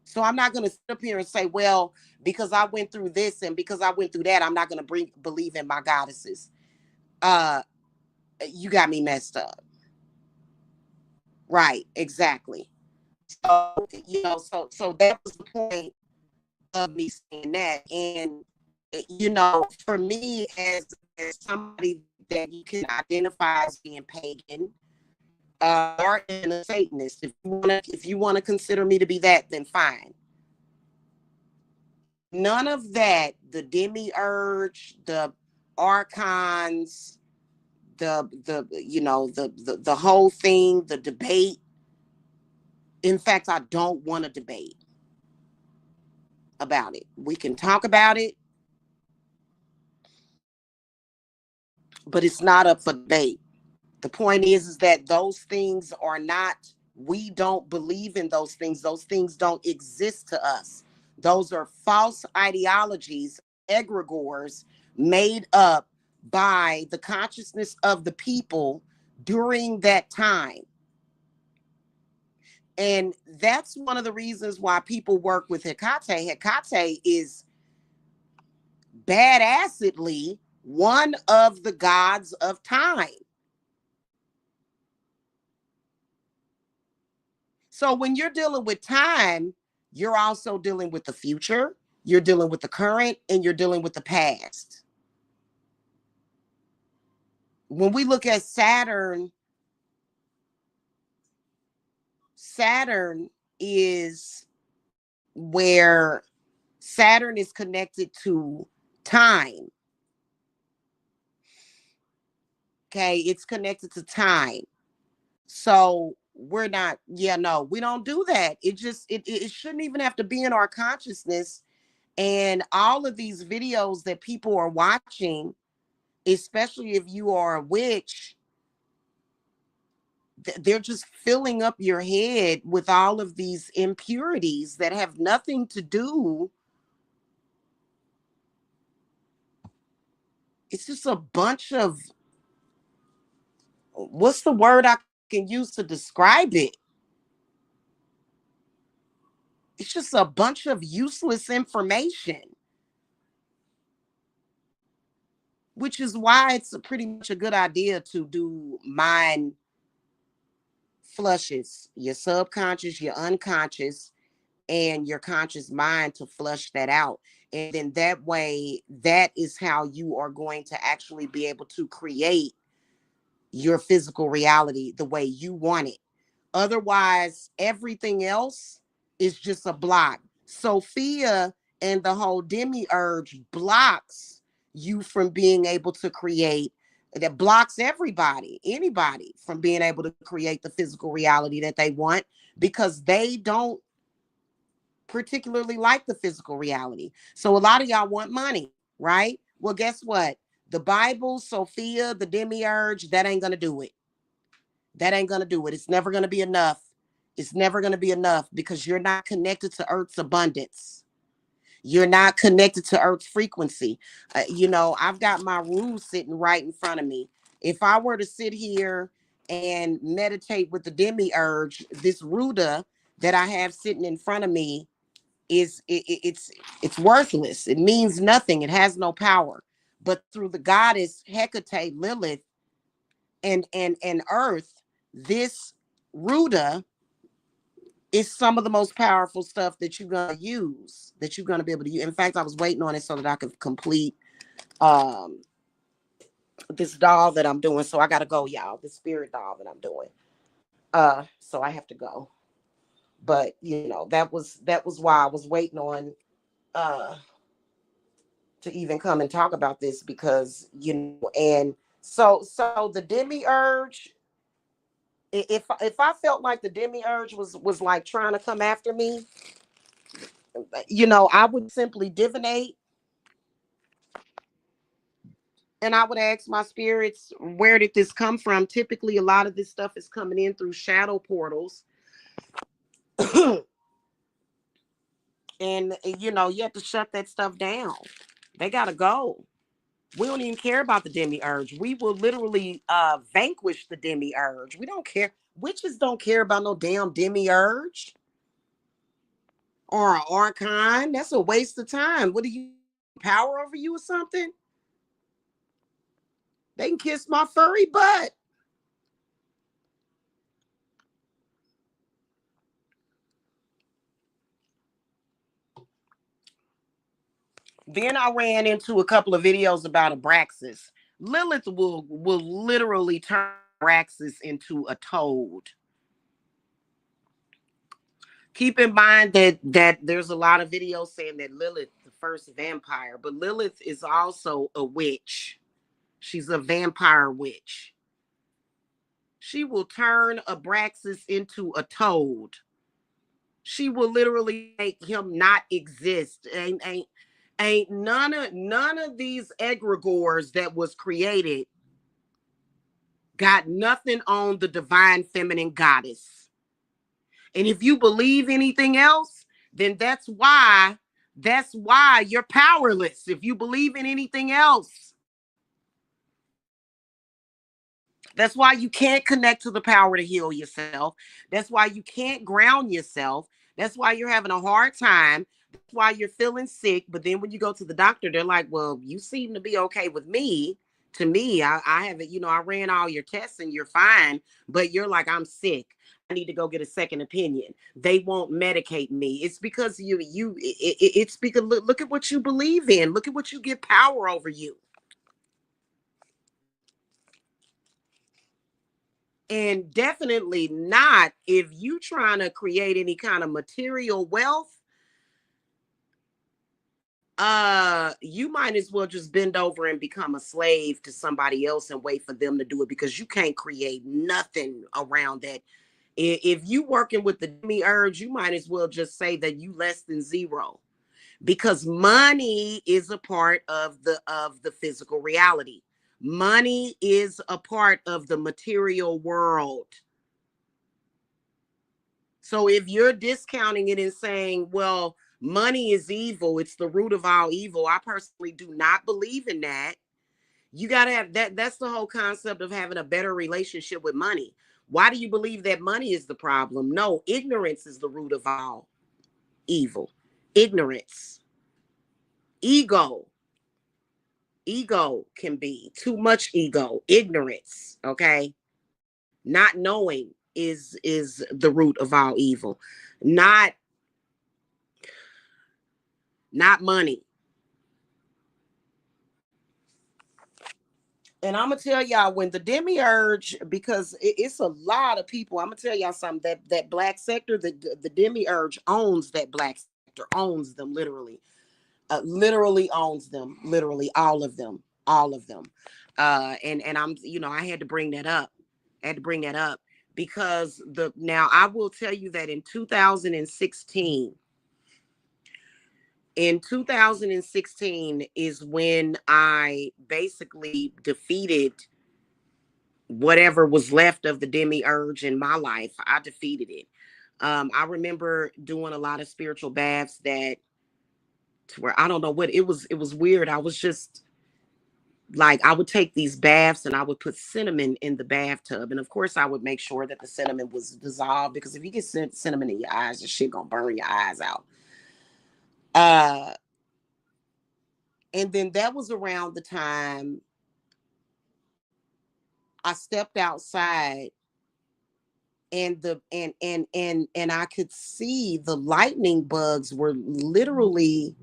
So I'm not going to sit up here and say, well, because I went through this and because I went through that, I'm not going to believe in my goddesses. You got me messed up. Right, exactly. So, so that was the point of me saying that. And, for me, as somebody that you can identify as being pagan, or in a Satanist, if you want to consider me to be that, then fine. None of that, the demiurge, the archons, the whole thing, the debate. In fact, I don't want to debate about it. We can talk about it, but it's not up for debate. The point is that those things are not, we don't believe in those things. Those things don't exist to us. Those are false ideologies, egregores made up by the consciousness of the people during that time. And that's one of the reasons why people work with Hecate. Hecate is badassedly one of the gods of time. So when you're dealing with time, you're also dealing with the future, you're dealing with the current, and you're dealing with the past. When we look at Saturn, Saturn is where Saturn is connected to time. Okay, it's connected to time. So we're not, we don't do that. It shouldn't even have to be in our consciousness. And all of these videos that people are watching, especially if you are a witch, they're just filling up your head with all of these impurities that have nothing to do. It's just a bunch of, what's the word I can use to describe it? It's just a bunch of useless information, which is why it's pretty much a good idea to do mind flushes, your subconscious, your unconscious, and your conscious mind, to flush that out. And then that way, that is how you are going to actually be able to create your physical reality the way you want it. Otherwise, everything else is just a block. Sophia and the whole demiurge blocks you from being able to create, that blocks anybody from being able to create the physical reality that they want, because they don't particularly like the physical reality. So a lot of y'all want money, right? Well, guess what? The Bible, Sophia, the demiurge, that ain't going to do it. That ain't going to do it. It's never going to be enough. It's never going to be enough because you're not connected to Earth's abundance. You're not connected to Earth's frequency. I've got my rules sitting right in front of me. If I were to sit here and meditate with the demiurge, this Ruda that I have sitting in front of me it's worthless. It means nothing. It has no power. But through the goddess Hecate, Lilith, and Earth, this Ruda is some of the most powerful stuff that you're gonna use, that you're gonna be able to use. In fact, I was waiting on it so that I could complete this doll that I'm doing. So I gotta go, y'all. The spirit doll that I'm doing. So I have to go. But that was why I was waiting on to even come and talk about this, because and so the demiurge, if I felt like the demiurge was like trying to come after me, I would simply divinate, and I would ask my spirits, where did this come from? Typically, a lot of this stuff is coming in through shadow portals. And you have to shut that stuff down. They gotta go. We don't even care about the demiurge. We will literally vanquish the demiurge. We don't care. Witches don't care about no damn demiurge or an archon. That's a waste of time. What do you, power over you or something? They can kiss my furry butt. Then I ran into a couple of videos about Abraxas. Lilith will literally turn Abraxas into a toad. Keep in mind that there's a lot of videos saying that Lilith, the first vampire, but Lilith is also a witch. She's a vampire witch. She will turn Abraxas into a toad. She will literally make him not exist. Ain't none of these egregores that was created got nothing on the divine feminine goddess. And if you believe anything else, then that's why you're powerless. If you believe in anything else, that's why you can't connect to the power to heal yourself. That's why you can't ground yourself. That's why you're having a hard time. That's why you're feeling sick. But then when you go to the doctor, they're like, well, you seem to be okay with me. To me, I haven't, I ran all your tests and you're fine. But you're like, I'm sick. I need to go get a second opinion. They won't medicate me. It's because it's because look at what you believe in. Look at what you give power over you. And definitely not if you trying to create any kind of material wealth. You might as well just bend over and become a slave to somebody else and wait for them to do it, because you can't create nothing around that. If you working with the demiurge, you might as well just say that you less than zero, because money is a part of the physical reality. Money is a part of the material world. So if you're discounting it and saying, well, money is evil, it's the root of all evil, I personally do not believe in that. You got to have that. That's the whole concept of having a better relationship with money. Why do you believe that money is the problem? No, ignorance is the root of all evil. Ignorance. Ego can be too much ego. Ignorance, okay? Not knowing is the root of all evil. Not money. And I'm gonna tell y'all, when the demiurge, because it's a lot of people, I'm gonna tell y'all something, that black sector, the demiurge owns that black sector, owns them literally. Literally owns them, literally all of them. And I'm, I had to bring that up. Because now I will tell you that in 2016 is when I basically defeated whatever was left of the demiurge in my life, I defeated it. I remember doing a lot of spiritual baths that to where I don't know what it was weird. I was just like, I would take these baths and I would put cinnamon in the bathtub. And of course I would make sure that the cinnamon was dissolved, because if you get cinnamon in your eyes, the shit gonna burn your eyes out. Uh and then that was around the time I stepped outside, and I could see the lightning bugs were literally,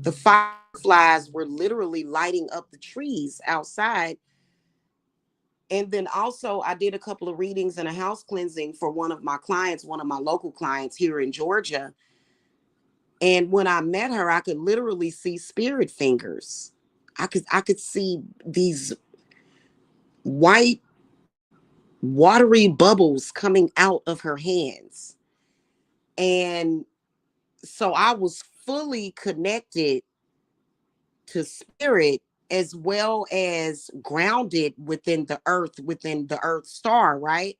the fireflies were literally lighting up the trees outside. And then also I did a couple of readings and a house cleansing for one of my clients, one of my local clients here in Georgia. And when I met her, I could literally see spirit fingers. I could see these white watery bubbles coming out of her hands. And so I was fully connected to spirit, as well as grounded within the earth star, right?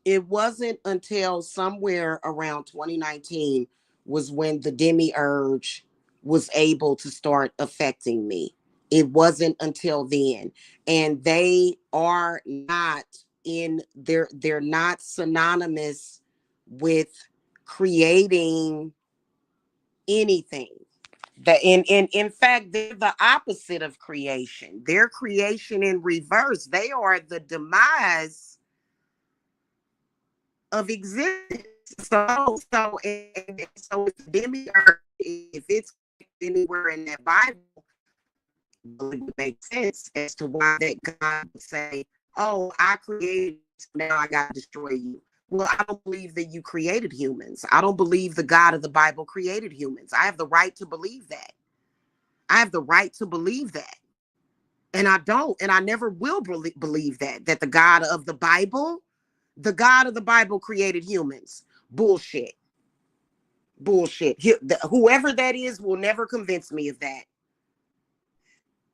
It wasn't until somewhere around 2019 was when the demiurge was able to start affecting me. It wasn't until then. And they are not they're not synonymous with creating anything. In fact, they're the opposite of creation. They're creation in reverse. They are the demise of existence. So if demiurge, if it's anywhere in that Bible, it would make sense as to why that God would say, "Oh, I created, now I got to destroy you." Well, I don't believe that you created humans. I don't believe the God of the Bible created humans. I have the right to believe that. I have the right to believe that. And I don't, and I never will believe that the God of the Bible created humans. Bullshit. Bullshit. Whoever that is will never convince me of that.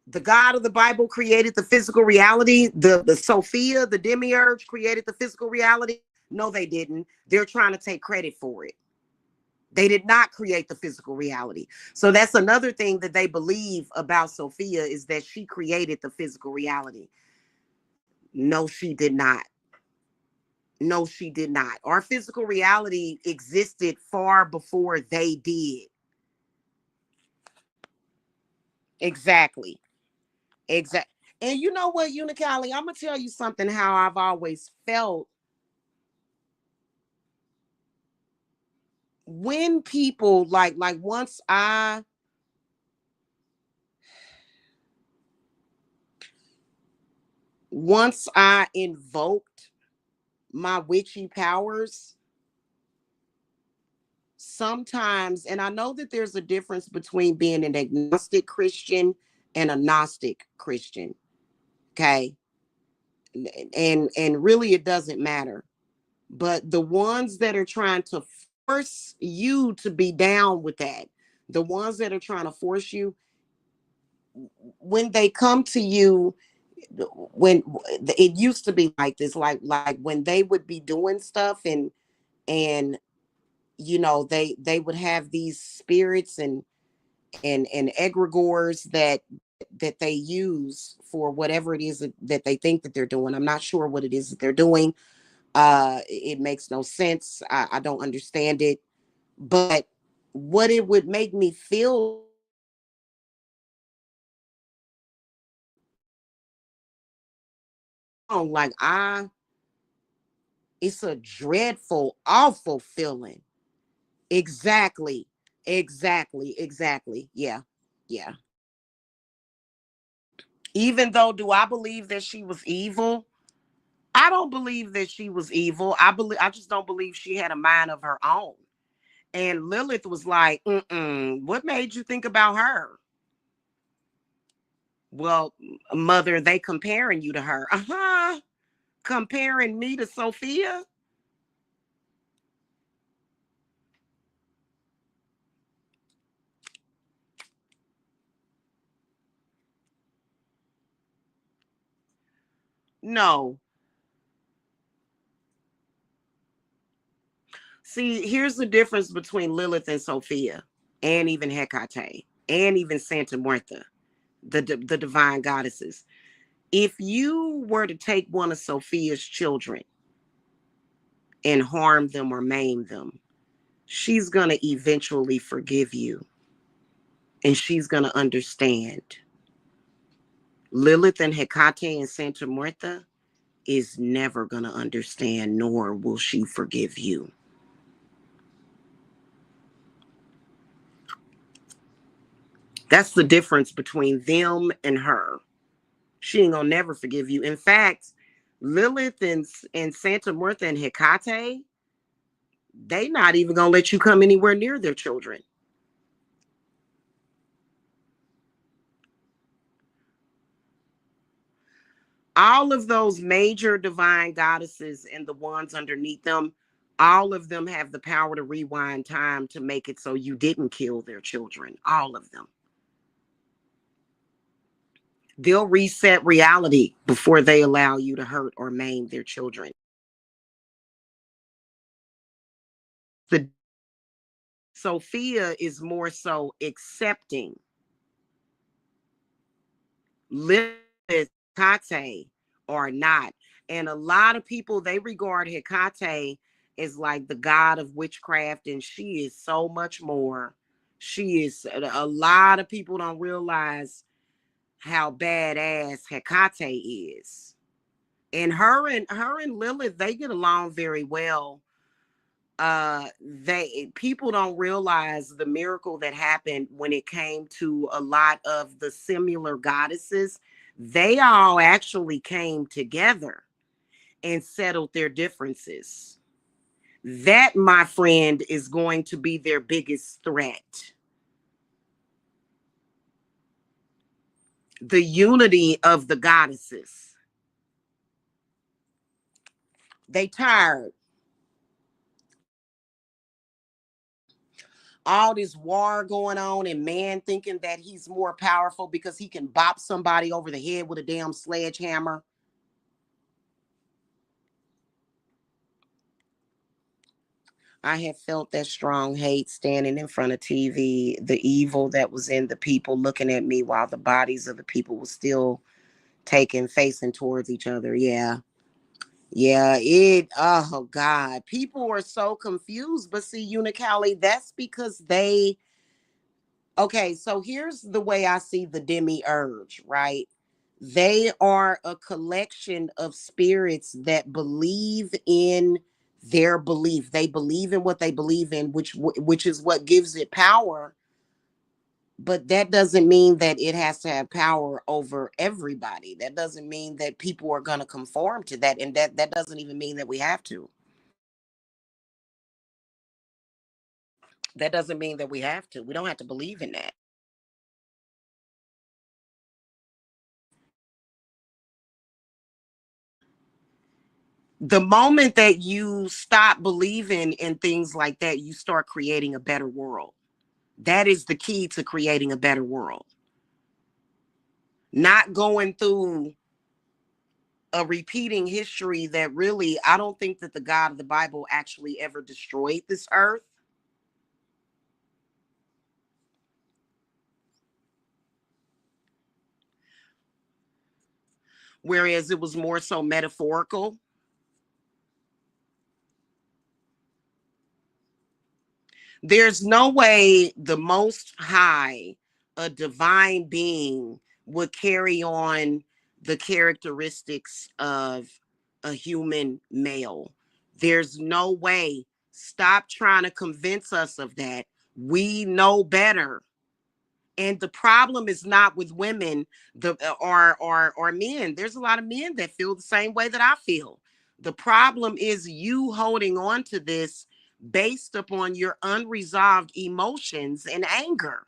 The God of the Bible created the physical reality. The Sophia, the demiurge, created the physical reality. No, they didn't. They're trying to take credit for it. They did not create the physical reality. So that's another thing that they believe about Sophia, is that she created the physical reality. No, she did not. No, she did not. Our physical reality existed far before they did. Exactly. Exactly. And you know what, Unicali, I'm gonna tell you something, how I've always felt when people like once I invoked my witchy powers, sometimes, and I know that there's a difference between being an agnostic Christian and a Gnostic Christian, okay? And really it doesn't matter. But the ones that are trying to force you to be down with that, the ones that are trying to force you, when they come to you, when it used to be like this, like when they would be doing stuff, and you know, they would have these spirits and egregores that they use for whatever it is that they think that they're doing. I'm not sure what it is that they're doing. It makes no sense. I don't understand it. But what it would make me feel like, it's a dreadful, awful feeling. Exactly. Exactly. Yeah. Yeah. Even though, do I believe that she was evil? I don't believe that she was evil. I just don't believe she had a mind of her own. And Lilith was like, what made you think about her? Well, mother, they comparing you to her. Uh-huh. Comparing me to Sophia? No. See, here's the difference between Lilith and Sophia, and even Hecate, and even Santa Martha, the divine goddesses. If you were to take one of Sophia's children and harm them or maim them, she's going to eventually forgive you, and she's going to understand. Lilith and Hecate and Santa Martha is never going to understand, nor will she forgive you. That's the difference between them and her. She ain't gonna never forgive you. In fact, Lilith and Santa Martha and Hecate, they not even gonna let you come anywhere near their children. All of those major divine goddesses and the ones underneath them, all of them have the power to rewind time to make it so you didn't kill their children. All of them. They'll reset reality before they allow you to hurt or maim their children. The Sophia is more so accepting. Lilith, Hecate are not. And a lot of people, they regard Hecate as like the god of witchcraft, and she is so much more. She is, a lot of people don't realize how badass Hecate is. And her and Lilith, they get along very well. People don't realize the miracle that happened when it came to a lot of the similar goddesses. They all actually came together and settled their differences. That, my friend, is going to be their biggest threat. The unity of the goddesses. They tired. All this war going on and man thinking that he's more powerful because he can bop somebody over the head with a damn sledgehammer. I have felt that strong hate standing in front of TV, the evil that was in the people looking at me while the bodies of the people were still facing towards each other. Yeah. Yeah, oh God, people are so confused. But see, Unicali, that's because okay, so here's the way I see the demiurge, right? They are a collection of spirits that believe in their belief. They believe in what they believe in, which is what gives it power. But that doesn't mean that it has to have power over everybody. That doesn't mean that people are going to conform to that. And that doesn't even mean that we have to. That doesn't mean that we have to. We don't have to believe in that. The moment that you stop believing in things like that, you start creating a better world. That is the key to creating a better world. Not going through a repeating history that really, I don't think that the God of the Bible actually ever destroyed this earth. Whereas it was more so metaphorical. There's no way the Most High, a divine being, would carry on the characteristics of a human male. There's no way. Stop trying to convince us of that. We know better. And the problem is not with women or men. There's a lot of men that feel the same way that I feel. The problem is you holding on to this based upon your unresolved emotions and anger.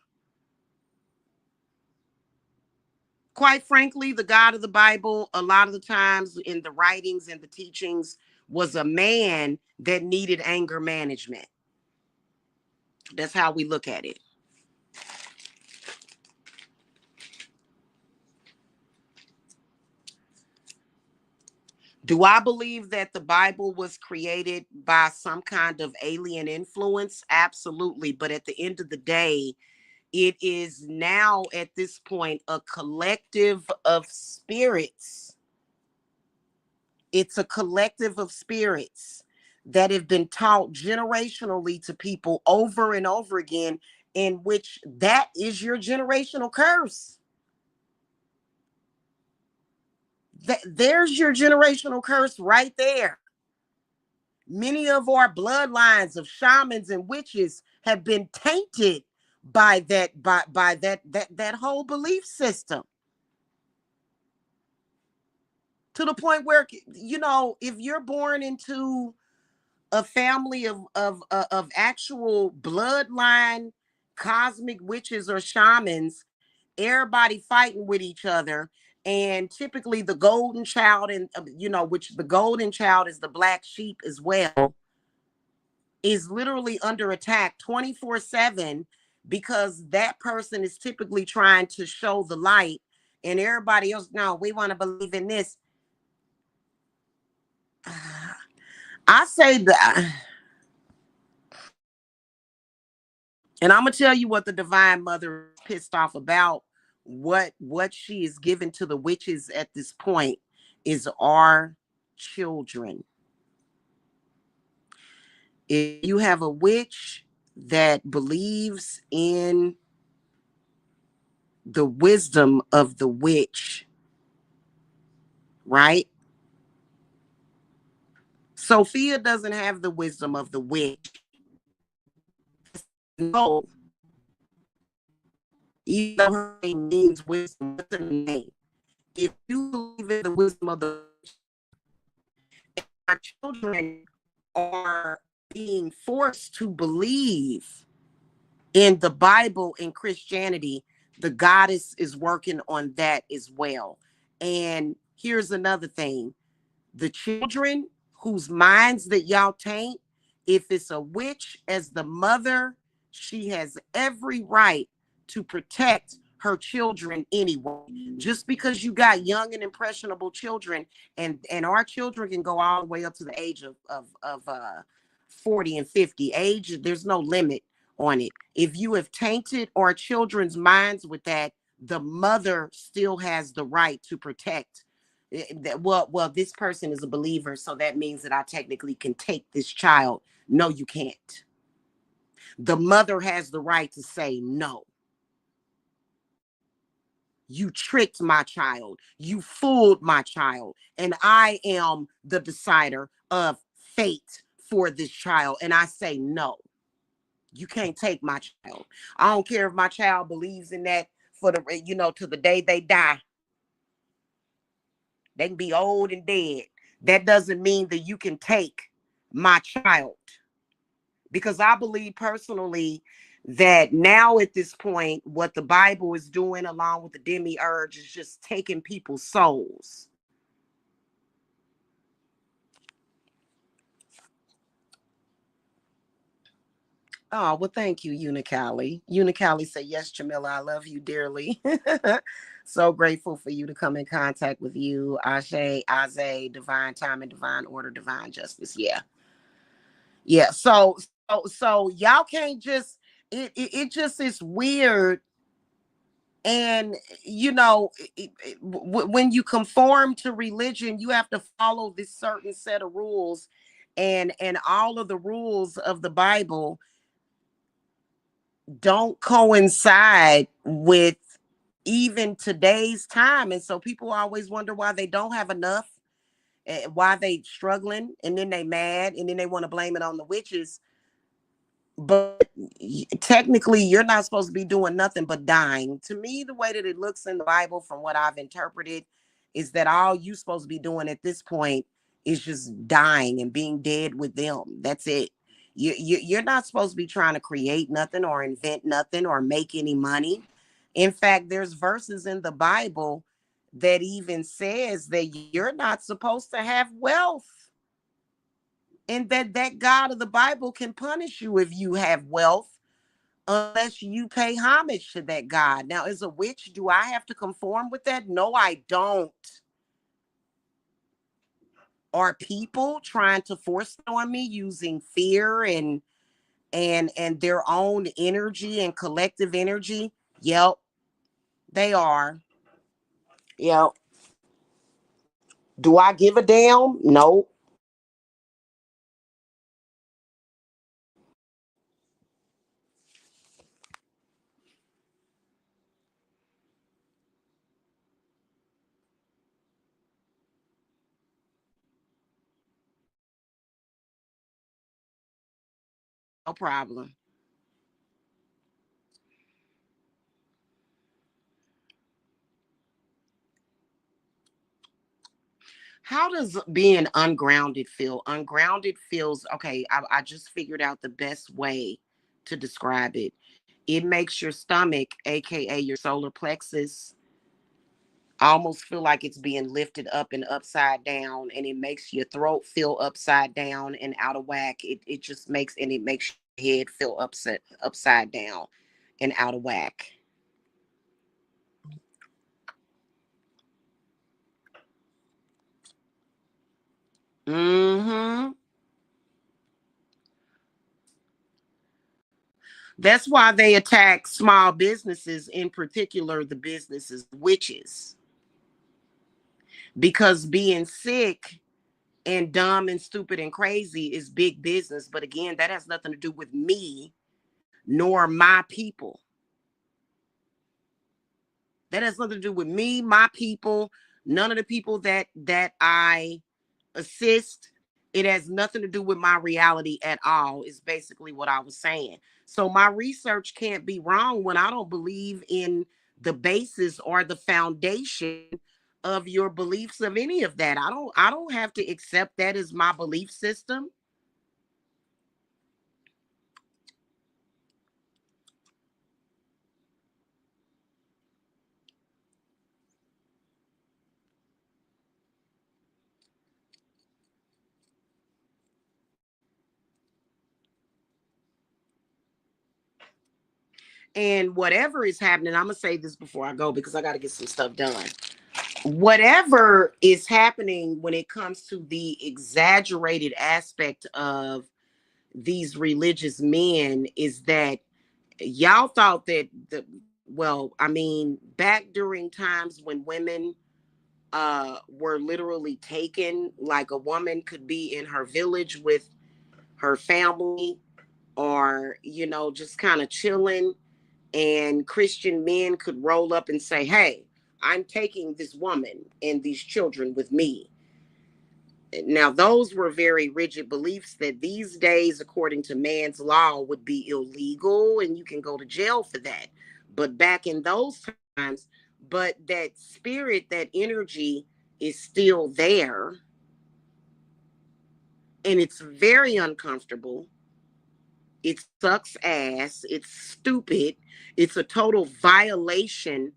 Quite frankly, the God of the Bible, a lot of the times in the writings and the teachings, was a man that needed anger management. That's how we look at it. Do I believe that the Bible was created by some kind of alien influence? Absolutely. But at the end of the day, it is now at this point a collective of spirits. It's a collective of spirits that have been taught generationally to people over and over again, in which that is your generational curse. There's your generational curse right there. Many of our bloodlines of shamans and witches have been tainted by that whole belief system, to the point where, you know, if you're born into a family of actual bloodline cosmic witches or shamans, everybody fighting with each other, and typically the golden child, and you know, which the golden child is the black sheep as well, is literally under attack 24/7, because that person is typically trying to show the light, and everybody else, no, we want to believe in this. I say that, and I'm gonna tell you what the Divine Mother is pissed off about. What she is given to the witches at this point is our children. If you have a witch that believes in the wisdom of the witch, right? Sophia doesn't have the wisdom of the witch. No. Even though her name means wisdom, what's her name? If you believe in the wisdom of the witch, our children are being forced to believe in the Bible and Christianity, the goddess is working on that as well. And here's another thing. The children whose minds that y'all taint, if it's a witch as the mother, she has every right to protect her children anyway. Just because you got young and impressionable children, and our children can go all the way up to the age of 40 and 50. Age, there's no limit on it. If you have tainted our children's minds with that, the mother still has the right to protect. Well, this person is a believer, so that means that I technically can take this child. No, you can't. The mother has the right to say no. You tricked my child. You fooled my child. And I am the decider of fate for this child. And I say no. You can't take my child. I don't care if my child believes in that for the, you know, to the day they die. They can be old and dead. That doesn't mean that you can take my child. Because I believe personally that now at this point, what the Bible is doing along with the demiurge is just taking people's souls. Oh, well, thank you, Unicali. Unicali said, yes, Jamila, I love you dearly. So grateful for you to come in contact with you. Ashe, Aze, divine time and divine order, divine justice. Yeah. Yeah. So y'all can't just, it just is weird. And, you know, when you conform to religion, you have to follow this certain set of rules, and all of the rules of the Bible don't coincide with even today's time. And so people always wonder why they don't have enough, why they struggling, and then they mad, and then they want to blame it on the witches. But technically, you're not supposed to be doing nothing but dying. To me, the way that it looks in the Bible, from what I've interpreted, is that all you're supposed to be doing at this point is just dying and being dead with them. That's it. You're not supposed to be trying to create nothing or invent nothing or make any money. In fact, there's verses in the Bible that even says that you're not supposed to have wealth, and that God of the Bible can punish you if you have wealth unless you pay homage to that God. Now, as a witch, do I have to conform with that? No, I don't. are people trying to force it on me using fear and their own energy and collective energy. Yep, they are. Yep. Do I give a damn? No. No problem. How does being ungrounded feel? Ungrounded feels okay. I just figured out the best way to describe it. It makes your stomach, aka your solar plexus, almost feel like it's being lifted up and upside down, and it makes your throat feel upside down and out of whack. It just makes, and it makes your head feel upside down and out of whack. Mm-hmm. That's why they attack small businesses, in particular the businesses witches, because being sick and dumb and stupid and crazy is big business. But again, that has nothing to do with me nor my people. That has nothing to do with me, my people, none of the people that I assist. It has nothing to do with my reality at all, is basically what I was saying. So my research can't be wrong when I don't believe in the basis or the foundation of your beliefs of any of that. I don't have to accept that as my belief system. And whatever is happening, I'm gonna say this before I go because I got to get some stuff done. Whatever is happening when it comes to the exaggerated aspect of these religious men is that y'all thought that well, I mean, back during times when women were literally taken, like a woman could be in her village with her family, or just kind of chilling, and Christian men could roll up and say, hey, I'm taking this woman and these children with me. Now, those were very rigid beliefs that these days, according to man's law, would be illegal and you can go to jail for that. But back in those times, but that spirit, that energy is still there, and it's very uncomfortable. It sucks ass. It's stupid. It's a total violation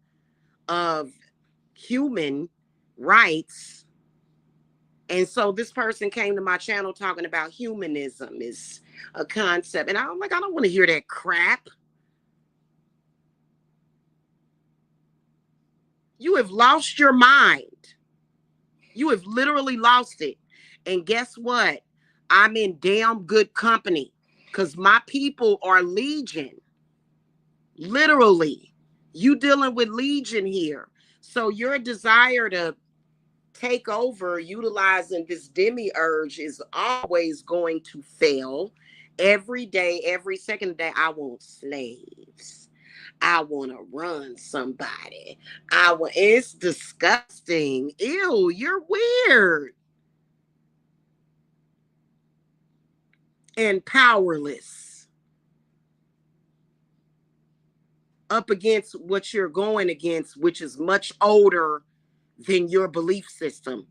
of human rights. And so this person came to my channel talking about humanism is a concept. And I'm like, I don't want to hear that crap. You have lost your mind. You have literally lost it. And guess what? I'm in damn good company because my people are legion. Literally. You dealing with legion here. So your desire to take over utilizing this demiurge is always going to fail. Every day, every second day, I want slaves. I want to run somebody. It's disgusting. Ew, you're weird and powerless up against what you're going against, which is much older than your belief system.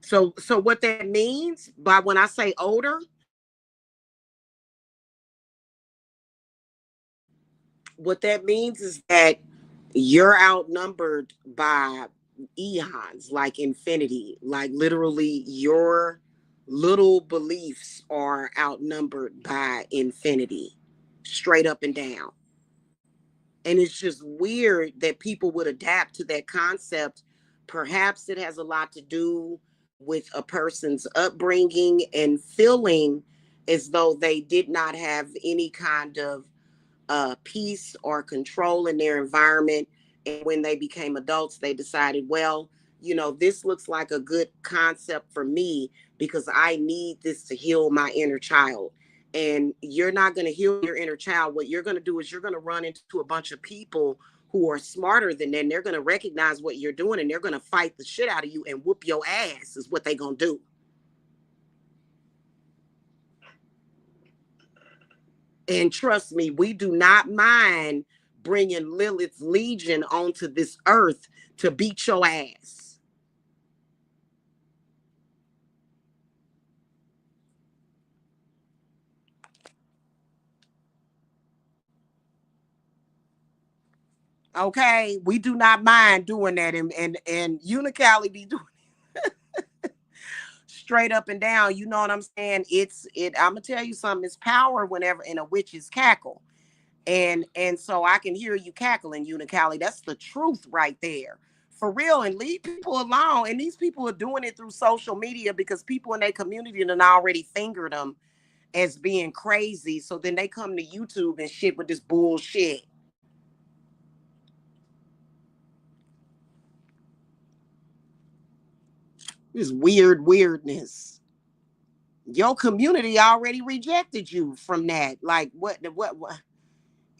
So what that means by when I say older, what that means is that you're outnumbered by eons, like infinity. Like literally, your little beliefs are outnumbered by infinity, straight up and down. And it's just weird that people would adapt to that concept. Perhaps it has a lot to do with a person's upbringing and feeling as though they did not have any kind of peace or control in their environment. And when they became adults, they decided, well, this looks like a good concept for me because I need this to heal my inner child. And you're not going to heal your inner child. What you're going to do is you're going to run into a bunch of people who are smarter than them. They're going to recognize what you're doing and they're going to fight the shit out of you and whoop your ass is what they're going to do. And trust me, we do not mind bringing Lilith's Legion onto this earth to beat your ass. Okay, we do not mind doing that, and Unicali be doing it straight up and down. You know what I'm saying? I'm gonna tell you something. It's power whenever in a witch's cackle. And so I can hear you cackling, Unicali. That's the truth right there. For real, and leave people alone. And these people are doing it through social media because people in their community done already fingered them as being crazy. So then they come to YouTube and shit with this bullshit. This weirdness. Your community already rejected you from that. Like what?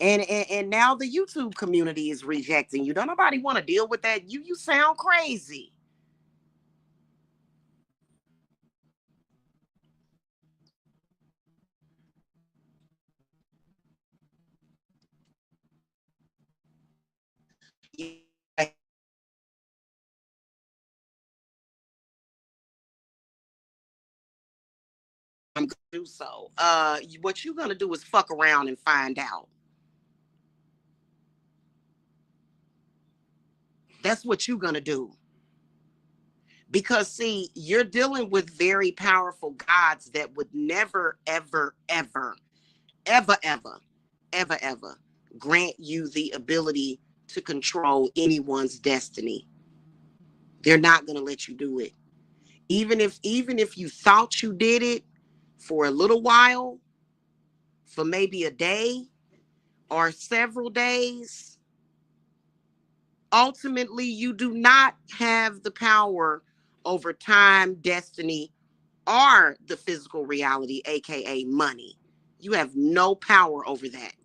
And now the YouTube community is rejecting you. Don't nobody want to deal with that. You sound crazy. I'm gonna do so. What you gonna do is fuck around and find out. That's what you're gonna do. Because see, you're dealing with very powerful gods that would never, ever, ever, ever, ever, ever, ever grant you the ability to control anyone's destiny. They're not gonna let you do it. Even if you thought you did it for a little while, for maybe a day or several days, ultimately you do not have the power over time, destiny, or the physical reality, aka money. You have no power over that.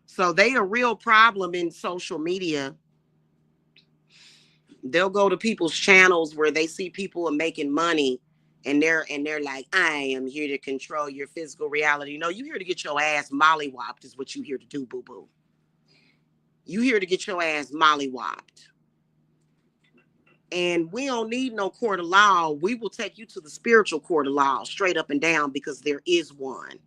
So they a real problem in social media. They'll go to people's channels where they see people are making money and they're like, I am here to control your physical reality. No, you here to get your ass mollywopped is what you here to do, boo-boo. You here to get your ass mollywopped. And we don't need no court of law. We will take you to the spiritual court of law, straight up and down, because there is one.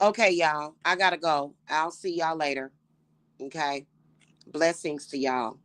Okay, y'all. I gotta go. I'll see y'all later. Okay. Blessings to y'all.